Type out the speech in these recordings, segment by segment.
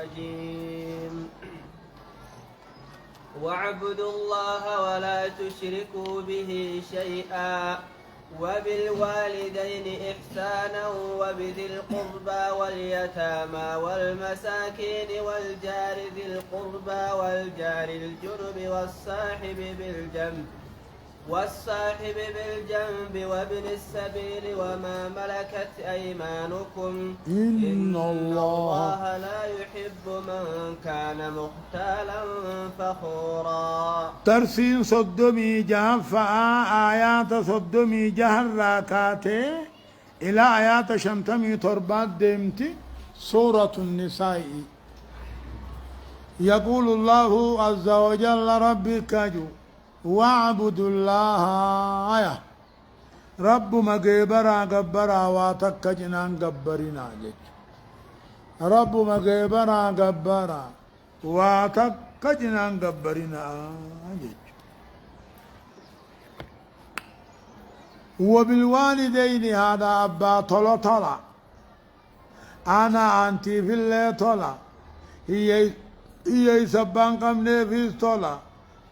الرجيم واعبدوا الله ولا تشركوا به شيئا وبالوالدين إحسانا وبذي القربى واليتامى والمساكين والجار ذي القربى والجار الجنب والصاحب بالجنب وابن السبيل وما ملكت أيمانكم إن الله لا يحب من كان مختالا فخورا. ترسين صدمي جهفا آيات صدمي جهر راكاتي إلى آيات شمتمي تربات دمتي سورة النساء. يقول الله عز وجل ربي كجو واعبدوا الله آية رب مغيبرا غبرا واتك جنان غبرنا جج رب مغيبرا غبرا واتك جنان غبرنا جج وبالوالدين هذا أبا طلع أنا أنتي في اللي طلع هي سبان قمني في طلع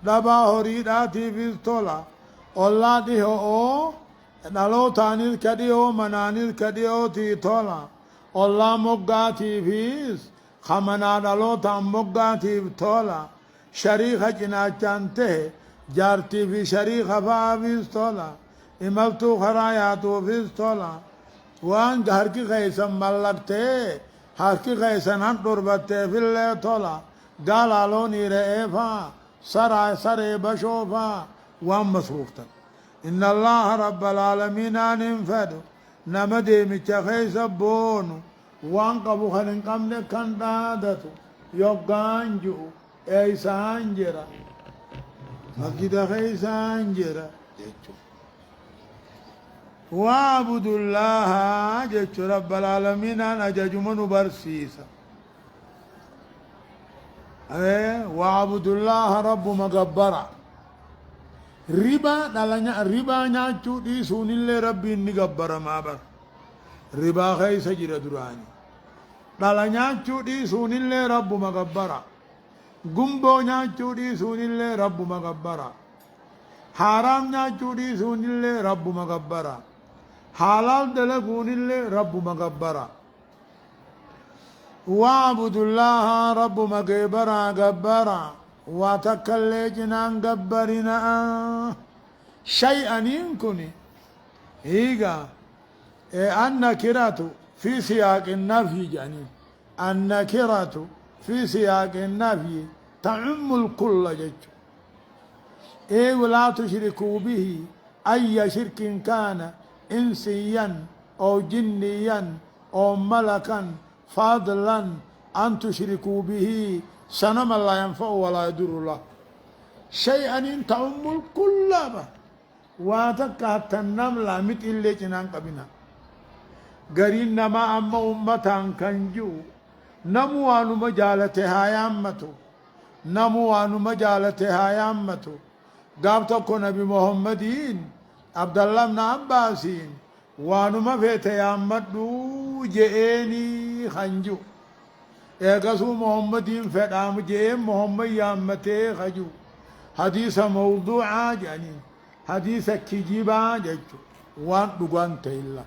دبا هريداتي في طلع الله دي هو نالو تانيل كديو منانيل كديو تي طلع الله مقاتي فيس خمنا نالو تام مقاتي طلع شريخة جناچانته جارتي في شريخة فاويس طلع إملتو خراياتو فيس طلع وان هركي خيسا ملكته هركي خيسا نطربته في اللي طلع قال لوني رئيفا سرى بشوفا وان مصروفتا إن الله رب العالمين أن انفدوا نمدي متخيس بونو وان قبو خلن قمنا كان دادتو يوغانجو ايسانجرا مسجد خيسانجرا وعبدوا الله جيتشو رب العالمين أن أججمنو برسيسا وعبدوا الله رب مغبرا ربا دالanya riba nyachu di sunille rabbi ni gabbara mabar riba khaisa jira durani dalanya nyachu di sunille rabbu magabbara gumbo nyachu di sunille rabbu magabbara haram nyachu di sunille rabbu magabbara halal dalagunille rabbu magabbara واعبدوا الله رب مغبرا غبرا وتكلي جنان غبرنا شيئا ينكني هيغا النكرة في سياق النفي جانين النكرة في سياق النفي تعم الكل جج ولا تشركوا به أي شرك كان إنسيا أو جنيا أو ملكا فضلا أن تشركوا به سنما لا ينفع ولا يضر الله شيئا تعم الكل واتك حتى النملة مثل اللي جنان قبنا قرين نما أما أمتان كنجو نموان مجالتها يامتو نموان مجالتها يامتو قابتكو نبي محمدين عبد الله بن عباسين وانو ما فيت يامدو جئني خنجو ايقاسو محمدين فدام جئن محمد يامتي خجو حديث موضوعا جانين حديث كجيبا ججو وان دوغان تيلا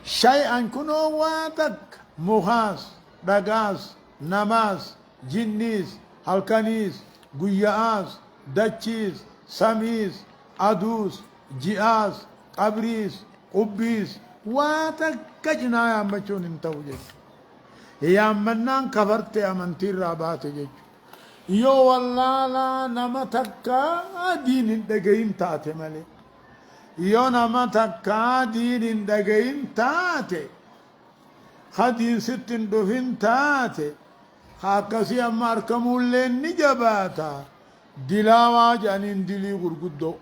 شيئا كنو واتك مخاس دقاس نماس جنيس هالكنيس قياس دچيس سميس أدوس جئاس قبريس قبيس واتكجنا يا مچون انتوجه يا منان كفرت يا منتير رابات جج يو والله لا نمتكا دين دغين تاتي مالي يو نمتكا دين دغين تاتي خدين ستين دفين تاتي خاكسي امار كمولين نجباتا دلاوا جانين دلي غرغدو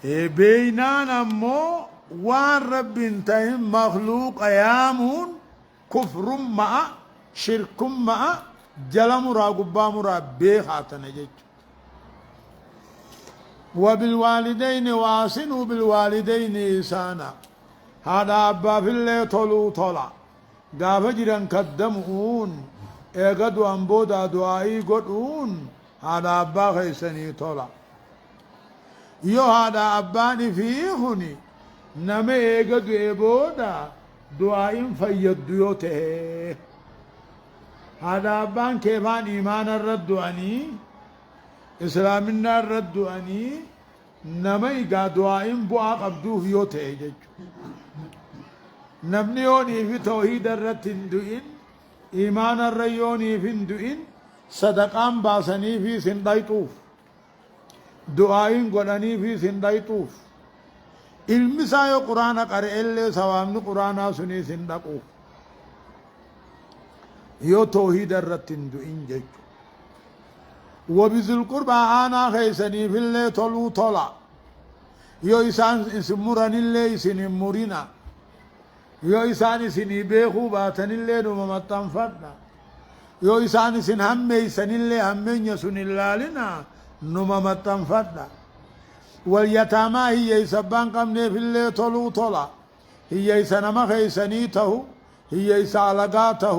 بينان امو وان رب انتهم مخلوق ايامون كفر مع شرك مع جلم راغبا مرابي خاتنجج وبالوالدين واحسنوا بالوالدين إحسانا هذا أبا في اللي طلو طلع قاف جرا كدمون إيقدوا أنبودا دعائي قدون هذا أبا خيسني طلع يو هذا أباني فيهني نمي إيقدوا إيبودا دعائي فيد يوته هذا أبان كيفان إيمان الرد عني إسلامنا الرد عني نمي قادوائي بوا قبدوه يوته نبني يوني في توحيد الرد هندوئن إيمان الريوني في هندوئن صدقان باسني في سندايطوف دعائين قلني في سندايطوف المسايو قرآن قرئ اللي سوامن قرآن سني سندقوف يو توحيد الرد هندوئن جيجو وبذل القربى أنا خيسني في اللي طلو طلع يو إسان اسمران اللي سنمرنا يو إسان سني بيخو باتن اللي نممتن فدنا يو إسان سن همي سن اللي همين يسن اللالنا نممتن فدنا واليتامى هي يسبان قمني في اللي طلو طلع هي يسنما خيسني تهو هي يسالقاته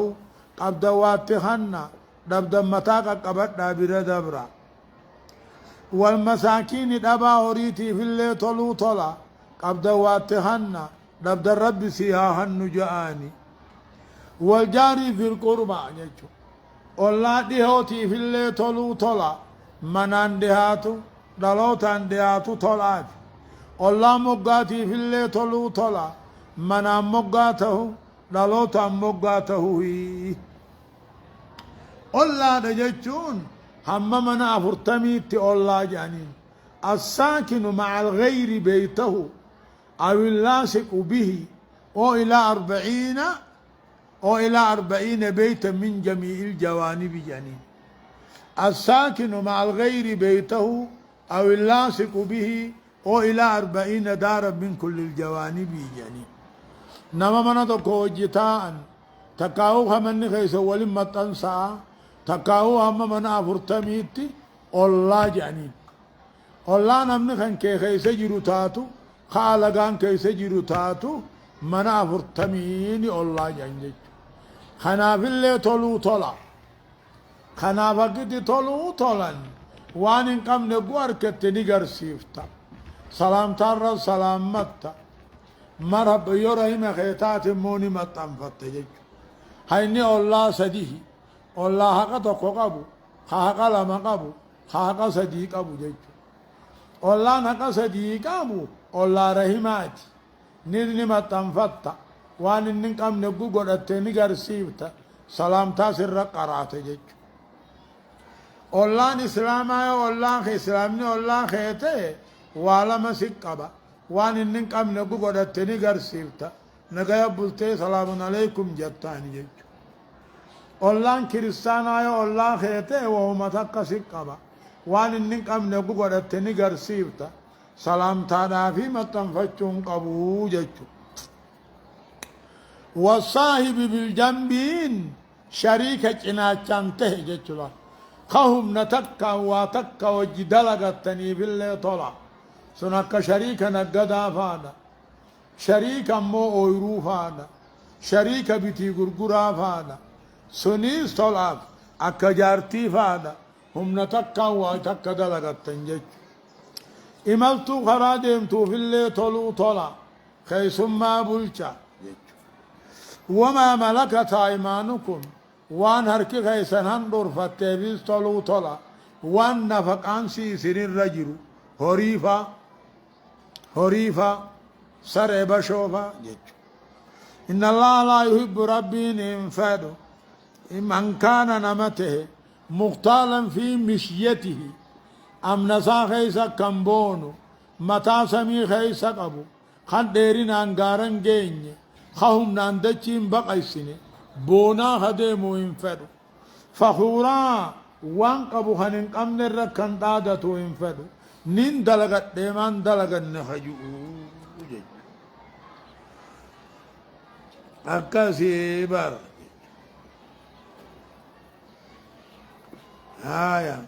قبدوات تخنا دبدب متاك قبط دابر دبرا والمساكين دبا هوريتي في اللي طلو طلع قبدوات تخنا دبد الرب سيها النجاني والجاري في القربى جيجو الله ديهوتي في اللي طلو طلع منان ديهاتو دلوتان ديهاتو طلعات الله مقاتي في اللي طلو طلع منان مقاته دلوتان مقاته هي الله دجتون هم من أفرتميت الله جانين الساكن مع الغير بيته أو اللاصق به أو إلى 40 بيتا من جميع الجوانب جانين الساكن مع الغير بيته أو اللاصق به أو إلى 40 دارا من كل الجوانب جانين نما من تكو جتان تكاوها من خيس ولما تنسى تكاو هم من أفرتميتي الله جانين الله نمني خن كي خيس جيرو تاتو خالقان كيس جيرو تاتو من أفرتميني الله جانين خنا في اللي طلو طلع خنا فقدي طلو طلع وان انقم نقوار كتني سيفتا سلام تارا سلام متا مرحب يورهيم خيتات موني متنفت جيجو هيني الله سديه الله حقا تقو قبو حقا لما قبو حقا صديق قبو جيجو الله حقا صديق قبو الله رحمات نيرني متنفتا وان ننقم نقو قدتني سيفتا سلام تاسر قرات جيجو الله إسلاما الله إسلامني الله خيته والا مسك قبا وان ننقم نقو قدتني سيفتا نقايا بلتي سلام عليكم جتاني جيجو الله كريستانا الله خيته وهو متقى سقبا وان ننقم نقو قدتني سيفتا سلام تانا في متنفتشون قبو جيجو والصاحب بالجنبين شريكة جناچانته جيجو خهم نتكا واتكا وجدلغتني بالله طلع سنك شريكا نقدا فانا شريكا مو اويرو فانا شريكا بيتي غرغرا فانا سنيس طلع اكا جارتي فانا هم نتكا واتكا دلغتن جيج إملتو خرادمتو في اللي طلو طلع خيسما بلچا وما ملكت ايمانكم وان هركي خيسن هندور فتبيز طلو طلع وان نفقان سيسرين رجلو هريفا سر بشوفا جيجو إن الله لا يحب ربي انفادو من كان نمته مختالا في مشيته أم نسا خيسا كمبونو متا سمي خيسا قبو خان ديرين انغارن جيني خهم ناندچين بقيسيني بونا هدمو انفدو فخورا وان قبو خنن قمن الركن دادتو انفدو نين دلغت ديمان دلغت نخجو أكاسي بار هايا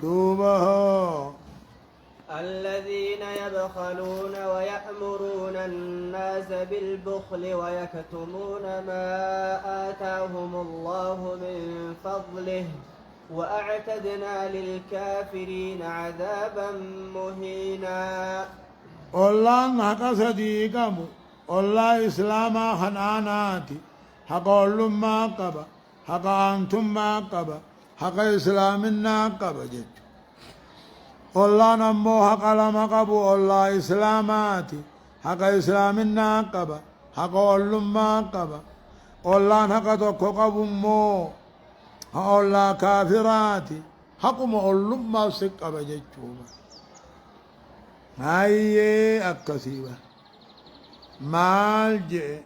دوبها الذين يبخلون ويأمرون الناس بالبخل ويكتمون ما آتاهم الله من فضله وأعتدنا للكافرين عذابا مهينا. الله حق صديقمو الله إسلاما خناناتي حق ما قبا حق أنتم ما قبا حق إسلامنا قبا جد الله نمو حق لما قبو الله إسلاماتي حق إسلامنا قبا حق ما قبا الله حق تكو قبو مو الله كافراتي حق ما ما سك قبا جد هاي أكسيبا مالجئ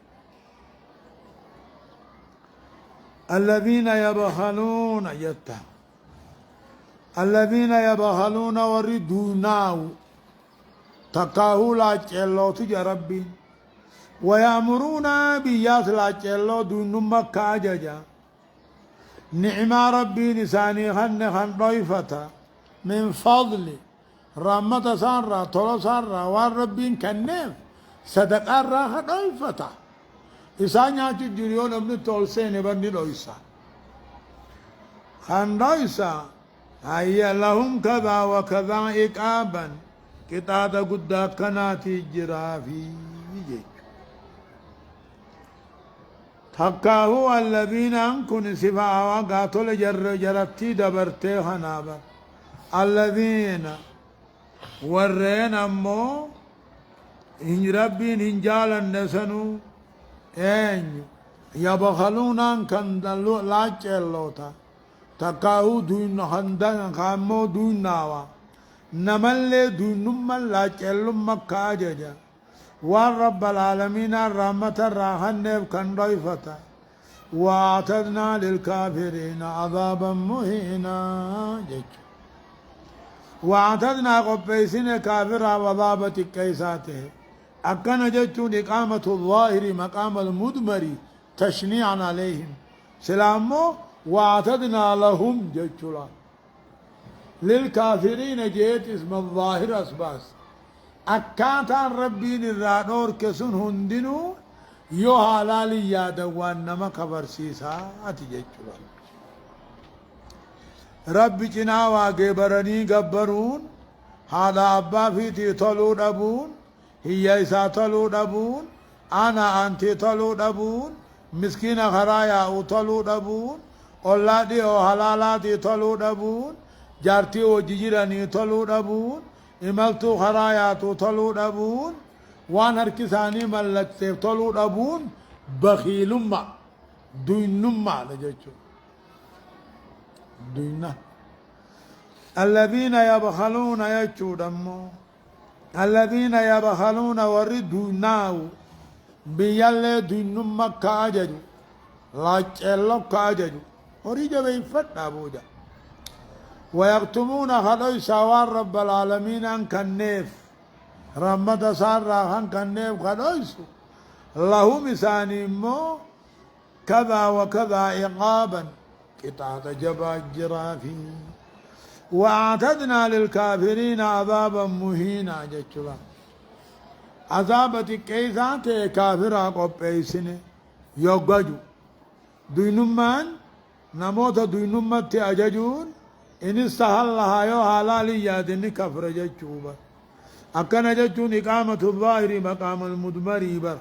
الذين يبخلون يتا الذين يبخلون وردوناو تقاهو لا جلو تجا ربي ويأمرون بيات لا جلو دون مكة ججا نعم ربي نساني خن ضيفة من فضل رحمة سارة طول سارة والربين كنف صدق الراحة ضيفة إسان يأتي جريون ابن تولسين بني دويسا خان دويسا هيا لهم كذا وكذا إقابا كتاب قد كناتي جرافي تقاه الذين أنكن سفاء وقاتل جرتي دبرتي خنابا الذين ورين أمو إن ربين إن جالا نسنو أين يبخلون كان لا جلوتا تقاو دون خندان خامو دون ناوا نمل دون نمال لا جلو مكاججا والرب العالمين الرحمة الراحن كان ضيفتا وأعتدنا للكافرين عذابا مهينا جج وأعتدنا قبيسين كافرا وضابة كيساته أكن جتون إقامة الظاهر مقام المدمر تشنيعا عليهم سلامو وأعتدنا لهم جتولا للكافرين جيت اسم الظاهر أسباس أكاتا ربين الرادور كسن هندنو يو حلالي يا دوان نما خبر سيسا أتجتولا ربي جنا واجبرني جبرون هذا أبا في تطلو دبون هي إسا تلو دبون أنا أنت تلو دبون مسكين خرايا تلو دبون أولادي أو حلالاتي تلو دبون جارتي أو جيراني تلو دبون إملتو خرايا تلو دبون وان هركساني ملك تلو دبون بخيلما دوينما لجيتشو دينا الذين يبخلون يجو دمو الذين يبخلون وردوناو بيال دين مكة أججو لا تشلو كأججو وريجا بيفت أبوجا ويكتمون خلوي سوار رب العالمين أن كنيف رحمة سارة أن كنيف خلويسو اللهم ساني مو كذا وكذا عقابا قطعة جبا جرافي وأعتدنا للكافرين عذابا مهينا جتشلا عذابة كيسات كافرا قبيسين يوغجو دوينمان نموت دوينمت أججون إن استحلها يو حلالي يادني كفر جتشوبا أكن جتشون إقامة الظاهر مقام المدمري بر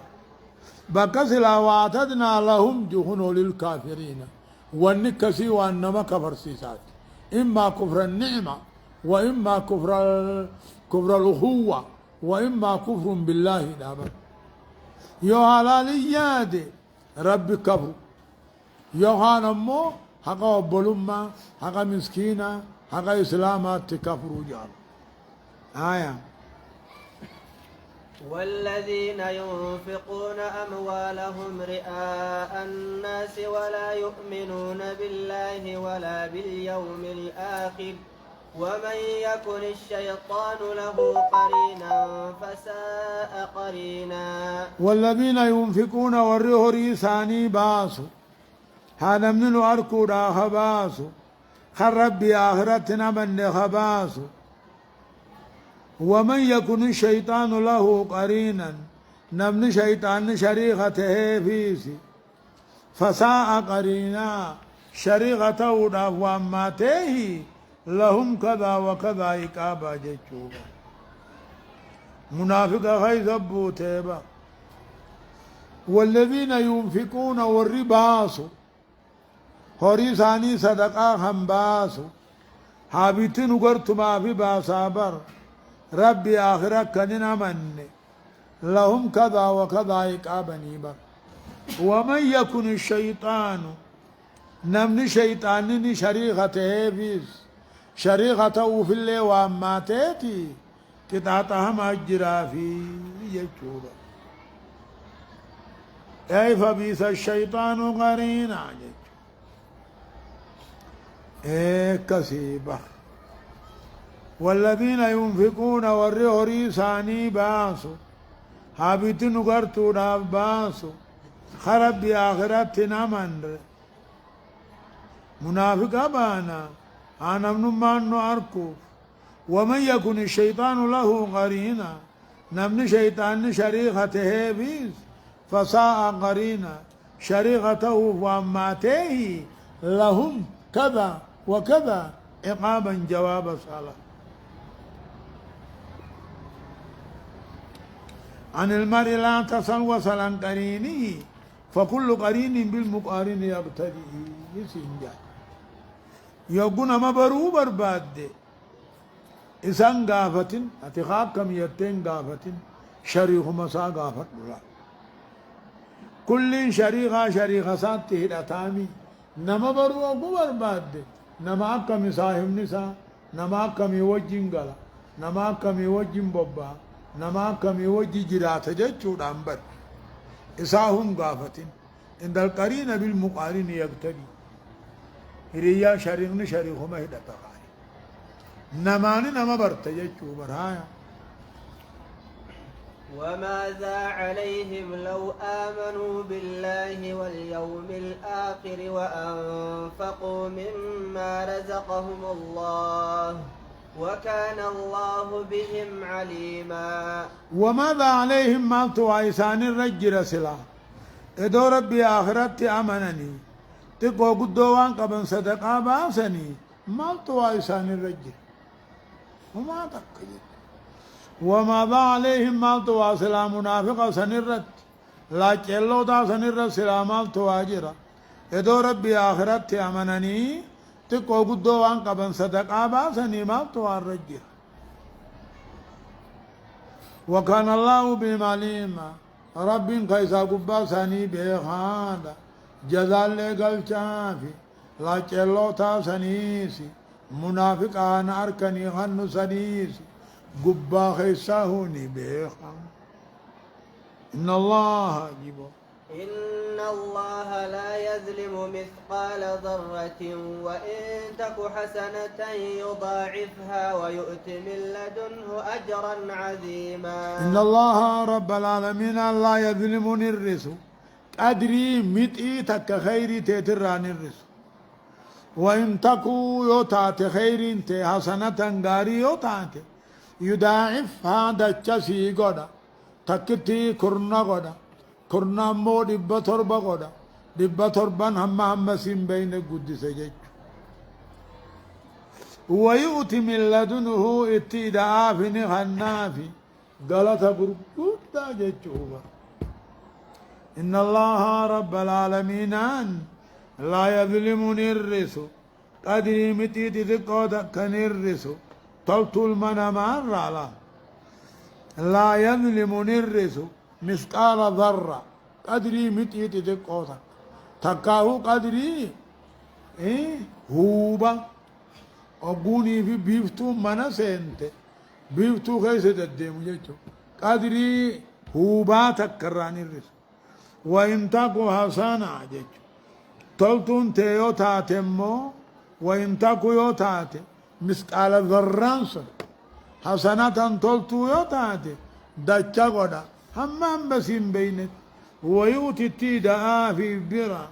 بكسلا وأعتدنا لهم جهنو للكافرين والنكسي وأنما كفر سيسات إما كفر النعمة وإما كفر الأخوة وإما كفر بالله دابا يو حلاليات رب كفر يو هانمو حقا بلما حقا مسكينة حقا إسلامات تكفروا جال آية والذين ينفقون أموالهم رئاء الناس ولا يؤمنون بالله ولا باليوم الآخر ومن يكن الشيطان له قرينا فساء قرينا والذين ينفقون وريه ريساني باسو هذا من الأركو راها باسو خرب بآخرتنا من خباس ومن يكن الشيطان له قرينا نمن شيطان شريخته فيسي فساء قرينا شريخته واماته لهم كذا وكذا إقابة جيشوبا منافق خيث بوتيبا والذين ينفقون والرباس هوري ثاني صدقاء خنباس حابتين قرت ما في باسابر ربي آخرة كننا من لهم كذا وكذا إقابة نيبا ومن يكن الشيطان نمن شيطان شريخته فيس شريخته في اللي واماتيتي كتاتها مجرى في يجوبا أي فبيس الشيطان قرينا كسيبة والذين ينفقون والرهري ثاني باسو حابتين قرتو باسو خرب بآخرتنا من منافق بانا أنا من ما أركو ومن يكن الشيطان له قرينا نمن شيطان شريخته بيس فساء قرينا شريخته واماته لهم كذا وكذا إقابا جواب صلاة عن المرء لا تصل وصلا قرينه فكل قرين بالمقارن يقتدي يسنجا يقول ما برو برباد إسان غافتين أتخاب كم يتين غافتين شريخ مسا غافت الله كل شريخة ساتي هدتامي نما برو أبو برباد نما كم صاحب نسا نما كم يوجين غلا نما كم يوجين بابا نما كم يوجي جرات جچو دامبر إساهم غافتين عند القرين بالمقارن يقتدي هريا شريخني شريخما هدتا نماني نما برت يجو برايا وماذا عليهم لو آمنوا بالله واليوم الآخر وأنفقوا مما رزقهم الله وكان الله بهم عليما وماذا عليهم ما توعيسان الرجل سلا إدو ربي آخرت أمنني تقو قدوان قبن صدقا باسني ما توعيسان الرجل وما تقيد وماذا عليهم ما تواصل منافقا سنرت لا جلو دا سنرت سلامال تواجرا ادو ربي آخرت امنني تقو قدو وان قبن صدقا باسني ما توارجر وكان الله بما عليما رب قيسا قبا سني بيخادا جزال لقل شافي لا جلو تا سنيسي منافقان أركني خن سديس قبا خيساهوني بيخا إن الله جيبو إن الله لا يظلم مثقال ذرة وإن تك حسنة يضاعفها ويؤت من لدنه أجرا عظيما إن الله رب العالمين لا يظلمني الرسو أدري متئي تك خيري تتراني الرسو وإن تكو يوتات خير تي حسنة غاري يوتات يضاعف هذا الشسي غدا تكتي كرنا غدا كرنا مو دبا تربا غدا دبا تربان هم سين بين قدس جج ويؤتي من لدنه اتداء في نخنافي غلطة برقود جج إن الله رب العالمين لا يظلمني الرسو قدري متي تذكوتا كان الرسو طلتو المنمان رالا لا يظلمني الرسو مثقال ذرة قدري متي تذكوتا تكاهو قدري هوبا أبوني في بيفتو منا سنت بيفتو خيسة الدم جيتو قدري هوبا تكراني الرسو وإن تكو حسانا جيتو تلتون تيو تاتمو وإن تكو يو تاتي مثقال ذران سن حسنة تلتو يو تاتي دچا غدا همام بسين بينت ويؤتي التيدا في برا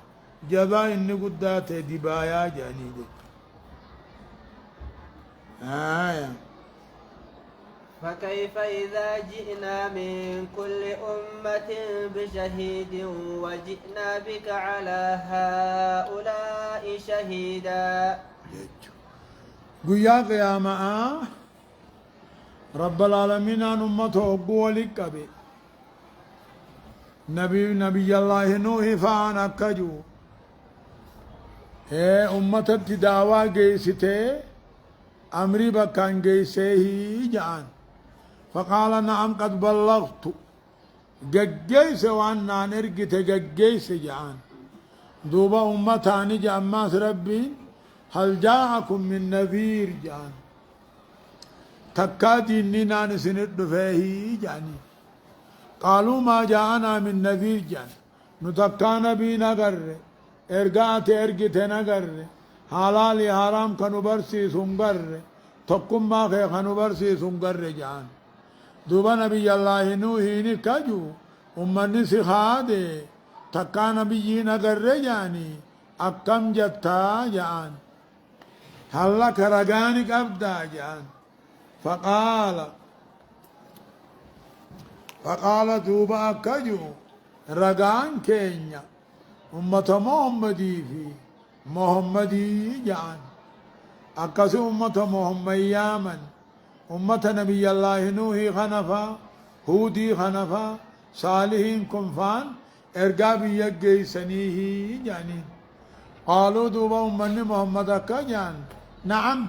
جزاء النقدات دبايا جانيد فكيف إذا جئنا من كل أمة بشهيد وجئنا بك على هؤلاء شهيدا. قيا قياما رب العالمين أن أمته قولك بي نبي الله نوح فانا كجو أمة التداوى جيسته أمري بكان جيسه جان فقال نعم قد بلغت جيس وانا نرقت جيس جان دوبا أمتاني جاماس ربي هل جاءكم من نذير جان تكادي إننا نسند فيه جاني قالوا ما جاءنا من نذير جان نتكانا بينا قر ارقات ارقتنا قر حلالي حرام كانوا برسي سنقر تقم ما خي كانوا برسي سنقر جان دوبا نبي الله نوحي نكجو أمني سخاده تكانا بينا قر جاني أكم جتا جان هلا كرغانك أبدا جان فقال دوبا كجو رغان كينيا أمة محمدي في محمدي جان أكس أمة محمد يامن أمة نبي الله نوحي خنفا هودي خنفا صالحين كنفان إرقابي يجي سنيه جانين قالوا دوبا أمني محمد أكا جان نعم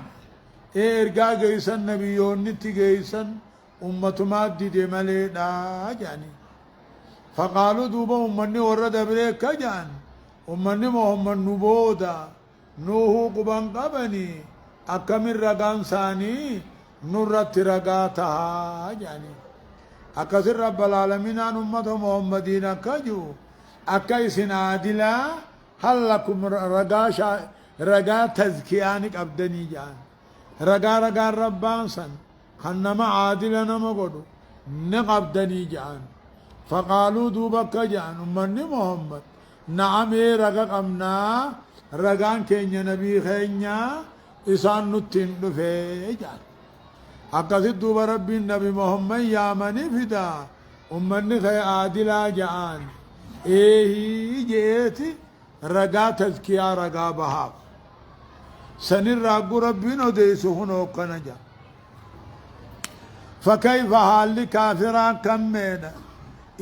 إرقا جيسن نبيون نتي جيسن أمة مادي دي مليدا جاني فقالوا دوبا أمني ورد بريكا جان أمني محمد نبودا نوحو قبان قبني أكمل رقان ثاني نرت رقاتها جاني أكسر رب العالمين عن أمة محمدين كجو أكيسن عادلا هل لكم رقا تذكيانك أبدني جان رقا ربان سن خنما عادلا نمقدو نقبدني جان فقالوا دوبك جان أمني محمد نعم رقا قمنا رقان كينيا نبي خينيا إسان نتين دفي جان أكسد دوب ربي النبي محمد يا مني فدا أمني خي عادلا جان جيتي رقا تذكيا رقا بهاب سنر راقو ربنا ديسو هنو كنجا فكيف حال كافرا كمينا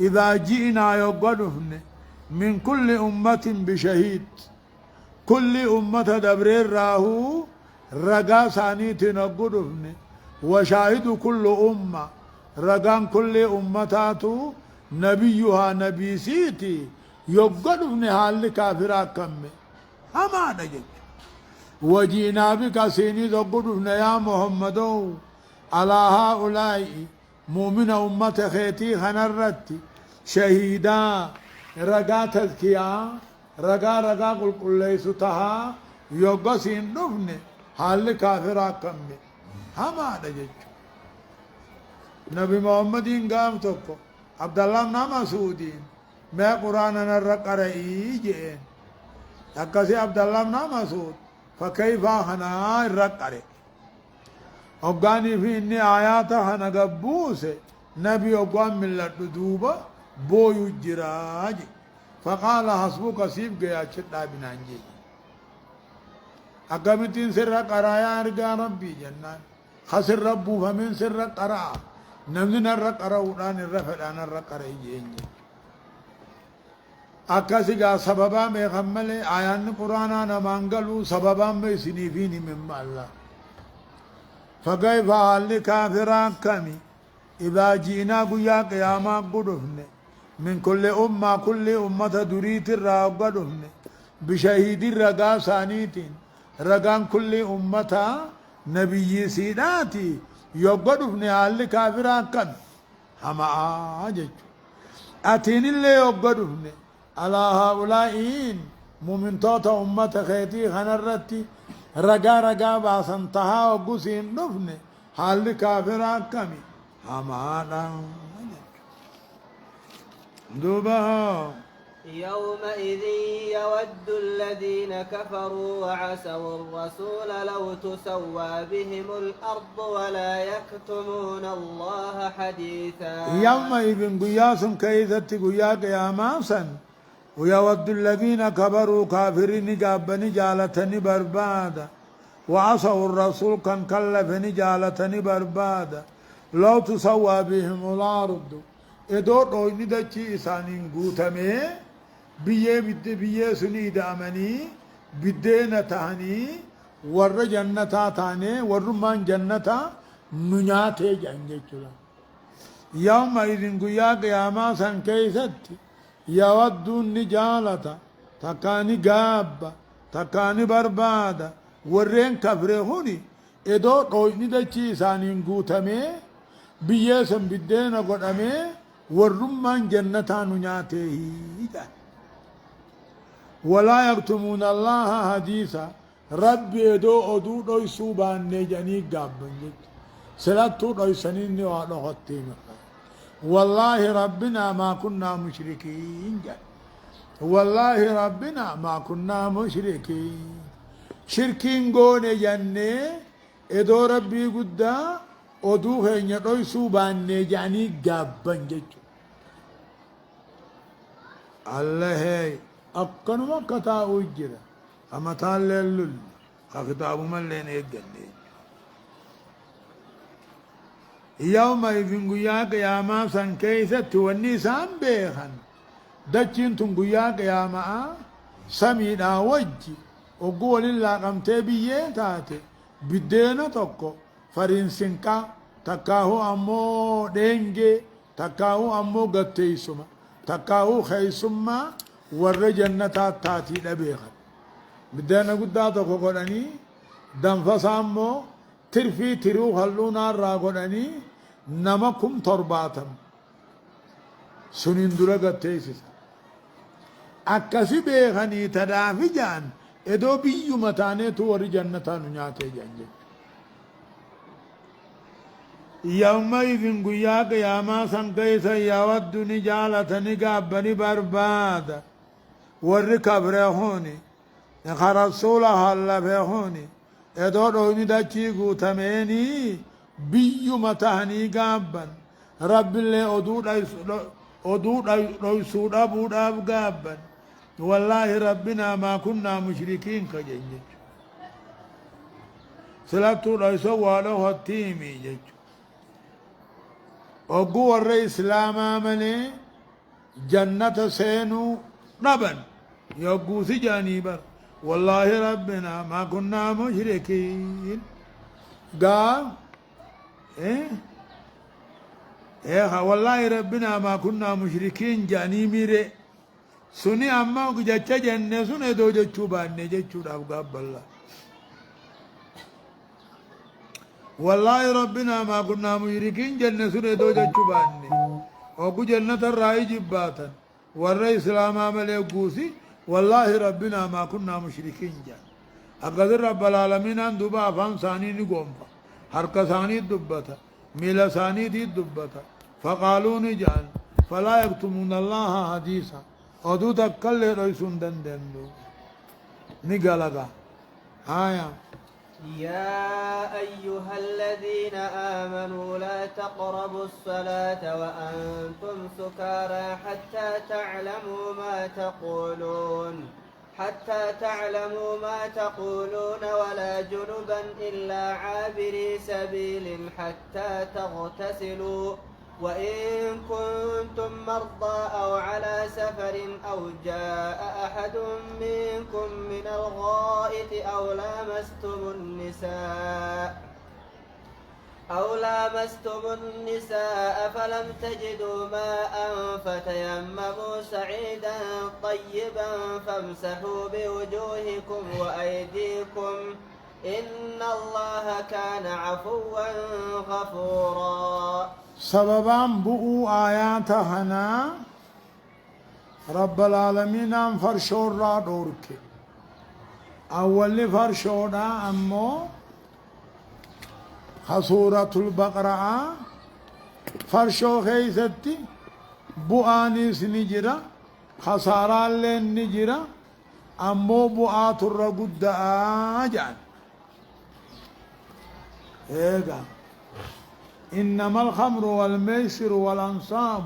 إذا جئنا يقضفن من كل أمة بشهيد كل أمة دبرير راهو رقا ثانيت نقضفن وشاهد كل أمة رقان كل أمتاتو نبيها نبي سيتي يقضفن حال كافرا كمي أما نجد وجينا بك سيني تقضفن يا محمدو على هؤلاء مؤمن أمة خيتي خنرت شهيدا رقا تذكيا رقا قل ليس تها يقسين نفن حال كافرا كمي هما نجد نبي محمد قام توكو عبد الله بن مسعود ما قرآن الرقرئي جئين أكسي عبد الله بن مسعود فكيف هنا الرقرئ أقاني في إني آيات هنا قبوس نبي أقوام من الدوبة بو يجراج فقال حسبك سيب قيا شتا بنانجي أقامتين سر قرايا أرقى ربي جنان خسر ربو فمن سر قرأ نمزن الرقرأ ودان الرفدان الرقرأ يجيني أكاسي قا سببا میں خملے آیان قرآن نمانگلو سببا میں سنیفینی من الله فكيف حال كافران كمي إذا جئنا قيا قياما قدفن من كل أمة دريت الراب قدفن بشهيد الرقا ثانيت رقان كل أمة نبي سيداتي يقدفن حال كافران كمي هما آجج أتين اللي يقدفن على هؤلاء مؤمن توتا أمة خيتي خنرتي رقا باسنتها وقسين نفن حال كافرا كمي هما دوبا يومئذ يود الذين كفروا وعصوا الرسول لو تسوى بهم الأرض ولا يكتمون الله حديثا يومئذ قياس كيست قياك يا ماسن ويود الذين كبروا كافرين قابني جالتني بربادا وعصوا الرسول كان كلفني جالتني بربادا لو تسوى بهم الأرض إدور رويني دچي إسانين قوتمي بيه سني دامني بدينا تاني ور جنتا تاني ور من جنتا نياتي جنجچلا يوم إذن قيا قياما سن كيست يود النجالة تكاني غاب تكاني بربادا ورين كفرهوني إدو رويني دچي سانين قوتمي بيه سن بدينا قدامي ور من جنتا نياتي ولا يكتمون الله حديثا ربي دو أدو دو سوبان نجاني قابن سلاتو دو سنين وعلى خطين والله ربنا ما كنا مشركين والله ربنا ما كنا مشركين شركين قون جنة ادو ربي قدا أدو هنيا دو سوبان نجاني قابن الله أقنوا كتاب وجرا أما تالل كتاب ملين يجني يوم يفين قياك يا ما سن كيسة توني سام بيخن دچين تون قياك يا ما سمينا وجي وقول الله قم تبيه تاتي بدينا تكو فرنسنكا تكاهو أمو دينجي تكاهو أمو قتيسما تكاهو خيسما ور جنتا تاتي دبيخا بدنا قداتا قولاني دنفسامو ترفي ترو خلونا را قولاني نمكم ترباتم سنين درقة تيسيس أكسي بيخاني تدافي جان ادو بيو متاني تو ور جنتا نياتي جانجي يومئذ قياك يا ما سنكيسا يود نجالة نقابني بربادا والركب ريحوني خرسولها الله بيحوني ادوروني دچيقو تميني بيو متهني قابن رب اللي أدود ريسود أبو داب قابن والله ربنا ما كنا مشركين كجنج سلطو ريسوا له التيمي جج وقوة الرئيس لا مامني جنة سينو ربن يقول جانبا والله ربنا ما كنا مشركين قال والله ربنا ما كنا مشركين جاني ميري سني أما جاتشا جنة سنة دو جاتشو باني جاتشو رب الله والله ربنا ما كنا مشركين جنة سنة دو جاتشو باني وقو جنة الرأي جباتا والرئيس الإسلام عمل يقوسي والله ربنا ما كنا مشركين جان أقدر رب العالمين أن دبا فان ثاني نقومفا حركة ثاني دبتا ميلا ثاني دي دبتا فقالوا نجان فلا يكتمون الله حديثا ودو تكل رئيسون دندندو نقلقا آية يا أيها الذين آمنوا لا تقربوا الصلاة وأنتم سكارى حتى تعلموا ما تقولون ولا جنبا إلا عابري سبيل حتى تغتسلوا وإن كنتم مرضى أو على سفر أو جاء أحد منكم من الغائط أو لامستم النساء فلم تجدوا ماء فتيمموا سعيدا طيبا فامسحوا بوجوهكم وأيديكم إن الله كان عفوا غفورا سببان بؤو آيات هنا رب العالمين أن فرشور را دورك أول فرشور أمو خسورة البقرة فرشو خيستي بؤاني سنجرة خسارة لين نجرة أمو بؤات الرقود آجان إيقا إنما الخمر والميسر والأنصاب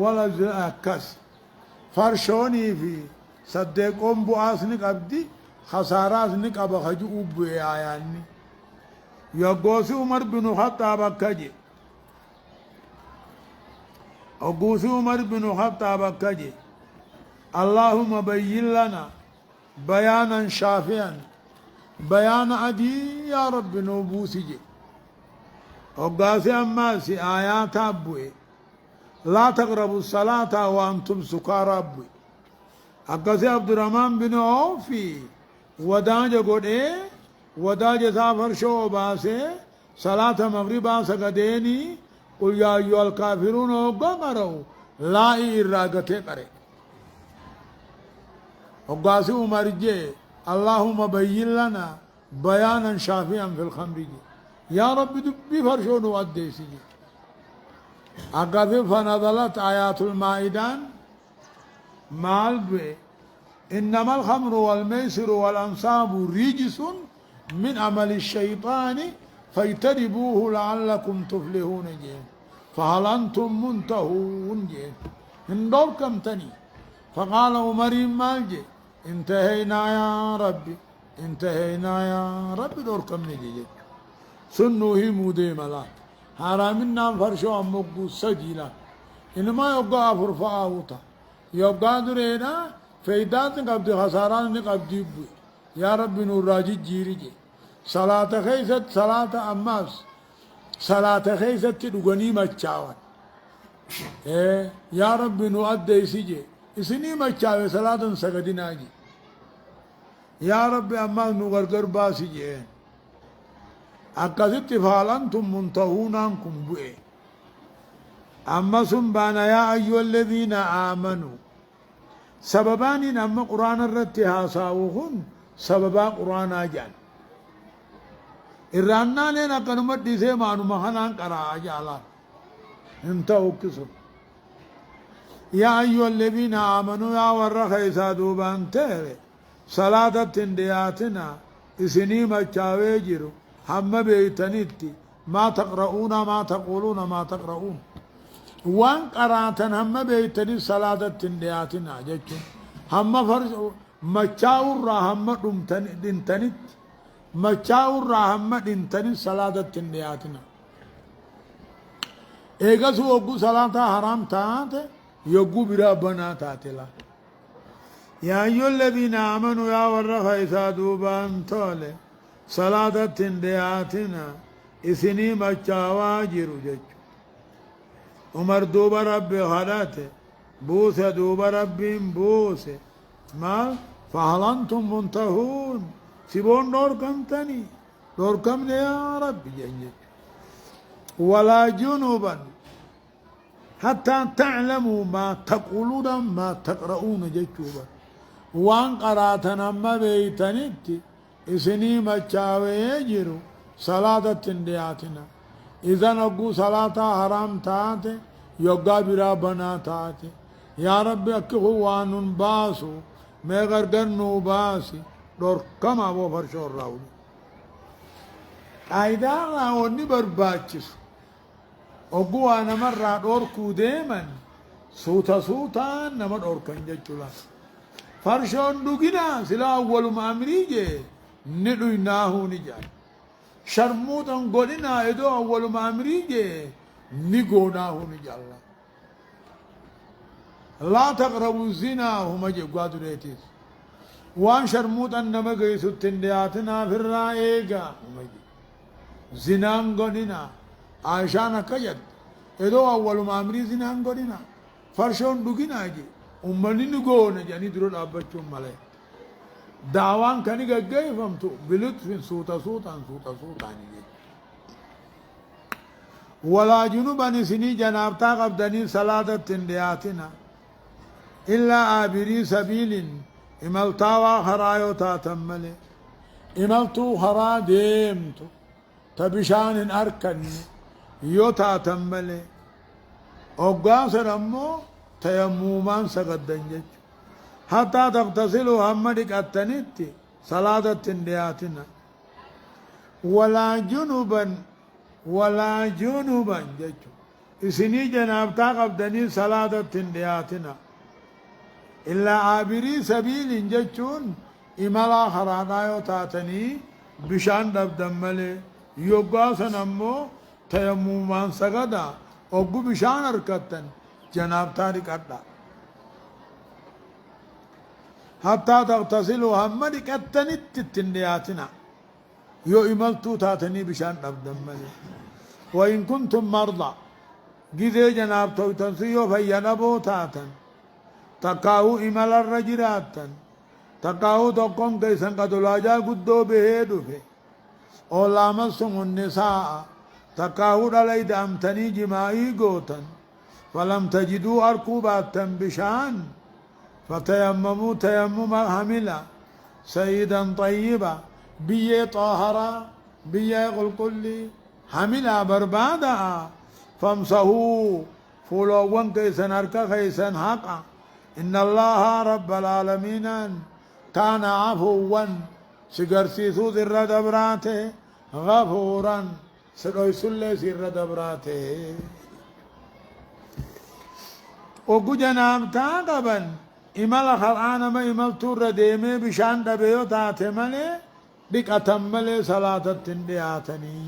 والأكس فرشوني في صدقهم بؤاس نقبدي خسارات نقب خجؤ بيعاني يقوسي عمر بن خطاب كجي أقوسي عمر بن خطاب كجي اللهم بين لنا بيانا شافيا بيان عدي يا رب نوبوسي أقاسي أماسي آيات أبوي لا تقربوا الصلاة وأنتم سكارى أبوي أقاسي عبد الرحمن بن عوفي وداج قد وداج سافر شو باسي صلاة مغربا سقديني قل يا أيها الكافرون وقمروا لا إراغتي قري وقاسي عمر جي اللهم بين لنا بيانا شافيا في الخمر جي يا رب دبي فرشون وديسي جي أقاسي فنزلت آيات المائدان مالبي إنما الخمر والميسر والأنصاب رجس من عمل الشيطان فاجتنبوه لعلكم تفلحون جين فهل أنتم منتهون جين اندور كم تني فقال عمر مالجي انتهينا يا ربي انتهينا يا ربي دور كم نجي سنوه مودي ملا حرامنا فرشو أمقو سجيلا إنما يبقى فرفاوتا يبقى درينا فإدات قبض خساران قبض يبوي يا ربي نور راجي جيري صلاة خيست صلاة أماس صلاة خيست تدغني مچاوان يا ربي نؤدي سيجي اسني مچاوي صلاة سجدنا جي يا ربي أماس نغرغر باسي جي أكذت فالنتم منتهون عنكم بؤي أما سنبانا يا أيها الذين آمنوا سببان أما قرآن الرتها ساوهن سببا قرآن آجان إرانا لنا كنمت ديسي مانو مخنان قرآ آجالا انتهو كسر يا أيها الذين آمنوا يا ورخ إسادو بانتهر صلاة تندياتنا إسني مچاوي جرو هم بيتنيتي ما تقرؤون ما تقولون ما تقرؤون وان قراتن هم بيتني صلاة تندياتنا جچو هم فرض مچاور را هم دمتن دنتنيت مچاور را هم دنتني صلاة تندياتنا ايغسو اوغو صلاة حرام تات يوغو برا بنا تاتلا يا أيها الذين آمنوا يا ورخ إسادو بانتولي صلاة تندياتنا إسني مچاوا جرو جچو عمر دوبا ربي خلاته بوسه دوبا ربي بوسه ما فهل أنتم منتهون سيبون دور كم تاني دور كم يا ربي جنجت ولا جنوبا حتى تعلموا ما تقولون ما تقرؤون جتوبا وان قراتنا ما بيتنت إسني مچاوي يجرو صلاة تندياتنا إذا نقول صلاة حرام تاتي يوغا برا بنا تاتي يا رب أكهو وانون باسو مغرغر نو باسي دور كما بو فرشور راولي قايدا راوني برباچس اوغو انا مرة دور كوديمن سوتا سوتا نما دور كنجچولا فرشون دوغينا سلا اول ما امريجي ندو ناهو نجاي شرموتا غولنا ادو اول ما امريجي نيغونا هو نجالا لا تقربوا الزنا هم جوادريتيس وان شرموتا نما گيسو تندياتنا في الرائقا زنان غولنا عائشانا كجد ادو اول ما امري زنان غولنا فرشون دوغينا جي امني نيغونا جاني درو ابچو مالي دعوان كاني گگاي فهمتو بلطف سوتا سوتا سوتا سوتا ولا جنوبا سني جنابتا قبدني صلاة تندياتنا إلا آبري سبيل إملتاوا خرايو تاتملي إملتو خرا ديمتو تبشان أركن يو تاتملي أقاس رمو تيمومان سقدن جج حتى تغتسلوا همدك التنت صلاة التندياتنا ولا جنوبا جج إسني جنابتا قبدني صلاة التندياتنا إلا عابري سبيل ججون إملا خرانا تاتني بشان دبدن ملي يوغاسا نمو تيمومان سقدا وقو بشان اركتن جنابتا ركتا حتى تغتسلوا همدي كتنت التندياتنا يو إملتو تاتني بشان دبدن ملي وإن كنتم مرضى جذي جنابتو تنسيو فينبو تاتن تقاو إمال الرجراتن تقاو تقوم كيسن قدولاجا قدو بهيدو في أولا مسهم النساء تقاو دليد أمتني جماعي قوتن فلم تجدوا أركوبات بشان فتيمموا تيمم حملا سيدا طيبا بيه طاهرا بيه قلقلي حملا بربادا فامسحوا فولوان كيسن أركا كيسن حقا إن الله رب العالمين كان عفوا سيغرسيسو ذر دبراته غفورا سيغرسل سر دبراته وقو جنابتا قبن إمال خلعان ما إمال تور ديمي بشان دبيو تاتي ملي ديك أتملي صلاة التندياتني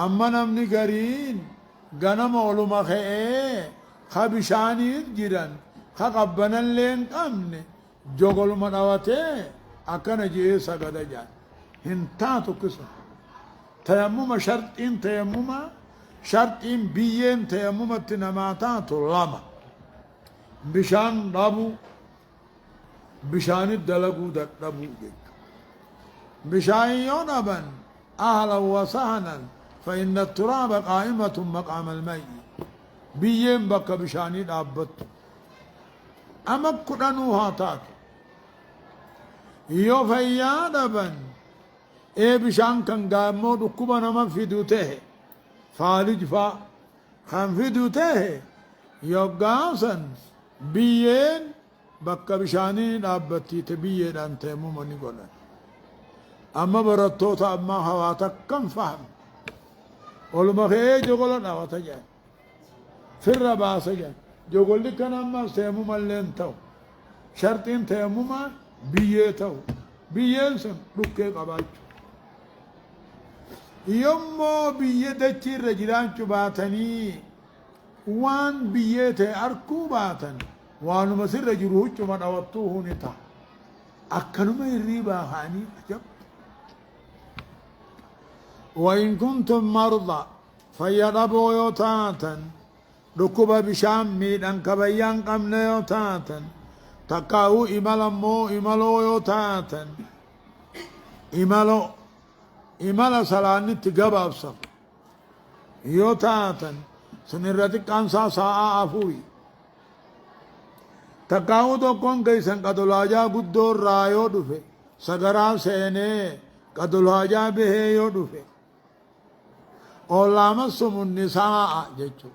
أما نمني قرين غنم علوم خيه خبشاني جيران خقبنا اللين قمني جوغل مدواتي أكنا جيه سقد جان هنتاتو قسم تيمم شرطين تيمم شرطين بيين تيمم التنماتاتو لما بشان رابو بشان الدلقو دقبو بشان يونبن أهلا وسهلا فإن التراب قائمة مقام الميت بيين بك بشاني دابت أما كرانو هاتاتو يو فيادا بن إيه بشان كان قامو دكوبا نما فيدوته فالج فا خان فيدوته يو قاسن بيين بك بشاني دابتي تبيين أنت ممني قولا أما برطوتا أما هواتك كم فهم ولما خيه جوغولا نواتا جان في الرباسة جان جوغول لك أما تيمم اللين تو شرطين تيمم بيه تو بيه سن ركي قباچو يمو بيه دچي رجلان چباتني وان بيه ته أركو باتن وانو مسر رجلوه چما دواتوه نتا أكنما الريبا خاني عجب وإن كنتم مرضى فيربوا يوتاتا ركوب بشام ميدان كبيان قمنا يوتاتا تقاو إمالا مو إمالو يوتاتا إمالا سلاني تقبا بصف يوتاتا سنرتك أنسا ساعة أفوي تقاو دوكون كيسان قدولاجا قدور رايو دفه سگرا سيني قدولاجا به يو دفه ولامسهم النساء جيتشو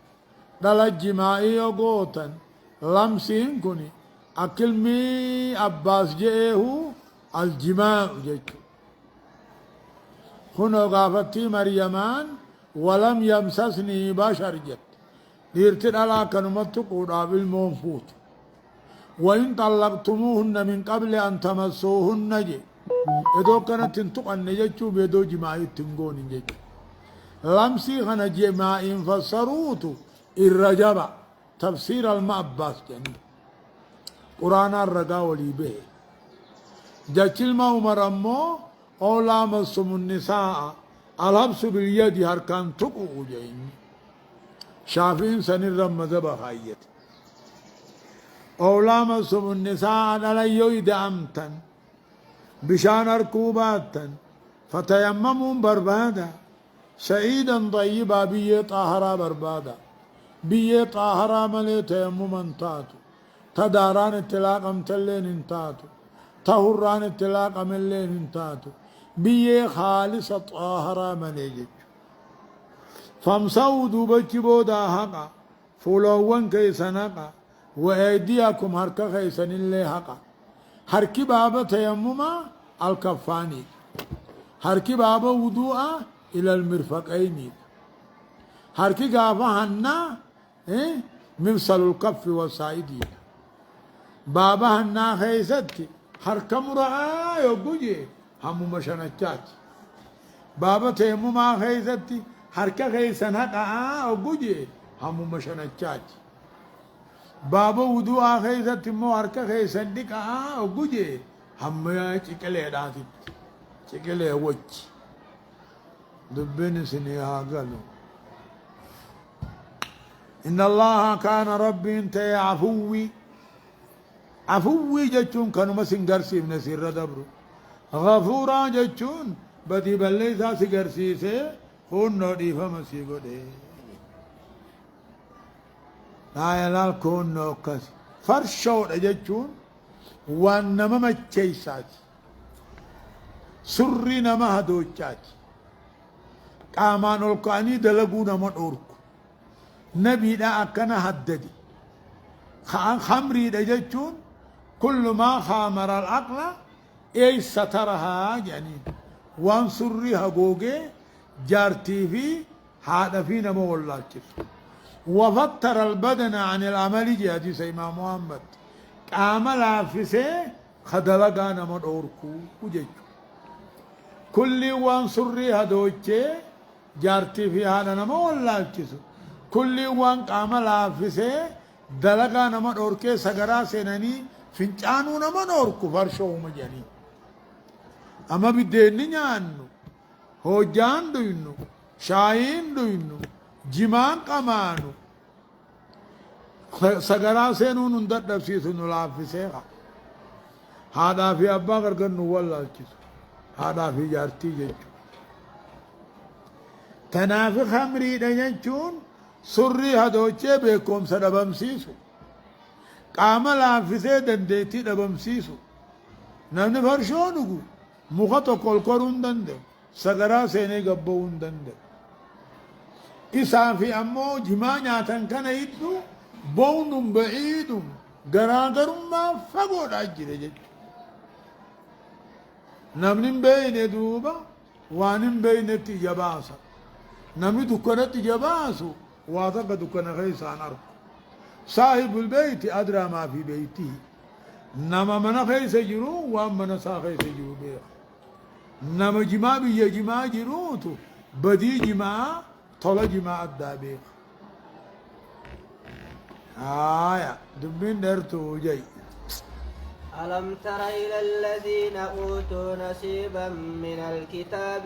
دل الجماعي يقوتن لمسين كوني أكل مي أباس جئه الجماع جيتشو خنو غافتي مريمان ولم يمسسني بشر جت ديرتن على كنمت قودا بالمنفوت وإن طلقتموهن من قبل أن تمسوهن جي إذا كانت تنتقن جيتشو بيدو جماعي تنقون جيتشو لمسي خنا جماع فسروت الرجبة تفسير المعباس يعني قرآن الرقا ولي به جاچل ما عمر أمو أو لامسهم النساء الحبس باليد هركان تقو جين شافين سنر مذهب خايت أو لامسهم النساء على يويد أمتن بشان ركوباتا فتيمموا بربادا سعيدا طيبا بيه طاهرا بربادا بيه طاهرا ملي تيمما تاتو تداران اتلاقا متلين انتاتو تهران اتلاقا ملين انتاتو بيه خالصة طاهرا ملي جج فامسوا دوبچ بودا حقا فولوان كيسنقا وأيديكم هركا خيسن اللي حقا هركي بابا تيمما الكفاني هركي بابا وضوء إلى المرفقين هركي غافا هنا مفصل الكف والسايدي بابا هنا خيستي هركا مرأة يوجي هم مشانتات بابا تيمما خيستي هركا خيسن حقا يوجي هم مشانتات بابا وضوء خيستي مو هركا خيسن ديكا يوجي هم چكلي داتي چكلي وچ دبن سنيها قالوا إن الله كان ربي انت عفوي عفوي جتون كانوا مسن قرسي من سير دبرو غفورا جتون بدي بلي ساسي قرسي سي خون نودي فمسي قده لا يلال كون نوكس فرشو جتون وانما مچيسات سري نما هدوچات قامان القاني دلقو نما دوركو نبي دا أكنا هددي خمري دا جتون كل ما خامر العقل اي سترها يعني وانصرها قوقي جارتي في هذا فينا مولاتك وفطر البدن عن العمل جهدي سيما محمد عمل عفسه خدلقانا مدوركو وجيجو كل وانصرها دوچه جارتي في هذا مولاتك كل وان عمل عفسه دلقا نما دوركي سغرا سيناني فنچانو نما دوركو فرشو مجاني اما بديني نيانو هوجان دوينو شاين دوينو جمان قمانو سغرا سينو ندد دفسيسو نلافسه هذا في ابا غرغن والله هذا في جارتي جيجو تنافق خمري دجنچون سري هدوچه بكم سدبمسيسو قامل عفسه دنديتي دبمسيسو نمن فرشونغو مخطو كولكورون دند سغرا سيني غبون دند إسا في أمو جماعة تنكنا يدو بونم بعيدم غراغرم ما فقود عجل جد نمن بين دوبا وانم بين تجباسا نمن دكنت جباسو واثق دكان غيسان أرك صاحب البيت أدرى ما في بيته نما من خيس جرو ومن سا خيس جرو بيه نما جما بي جما جرو تو بدي جما طول جما الدابيق دبين درتو جاي ألم تر إلى الذين أوتوا نصيبا من الكتاب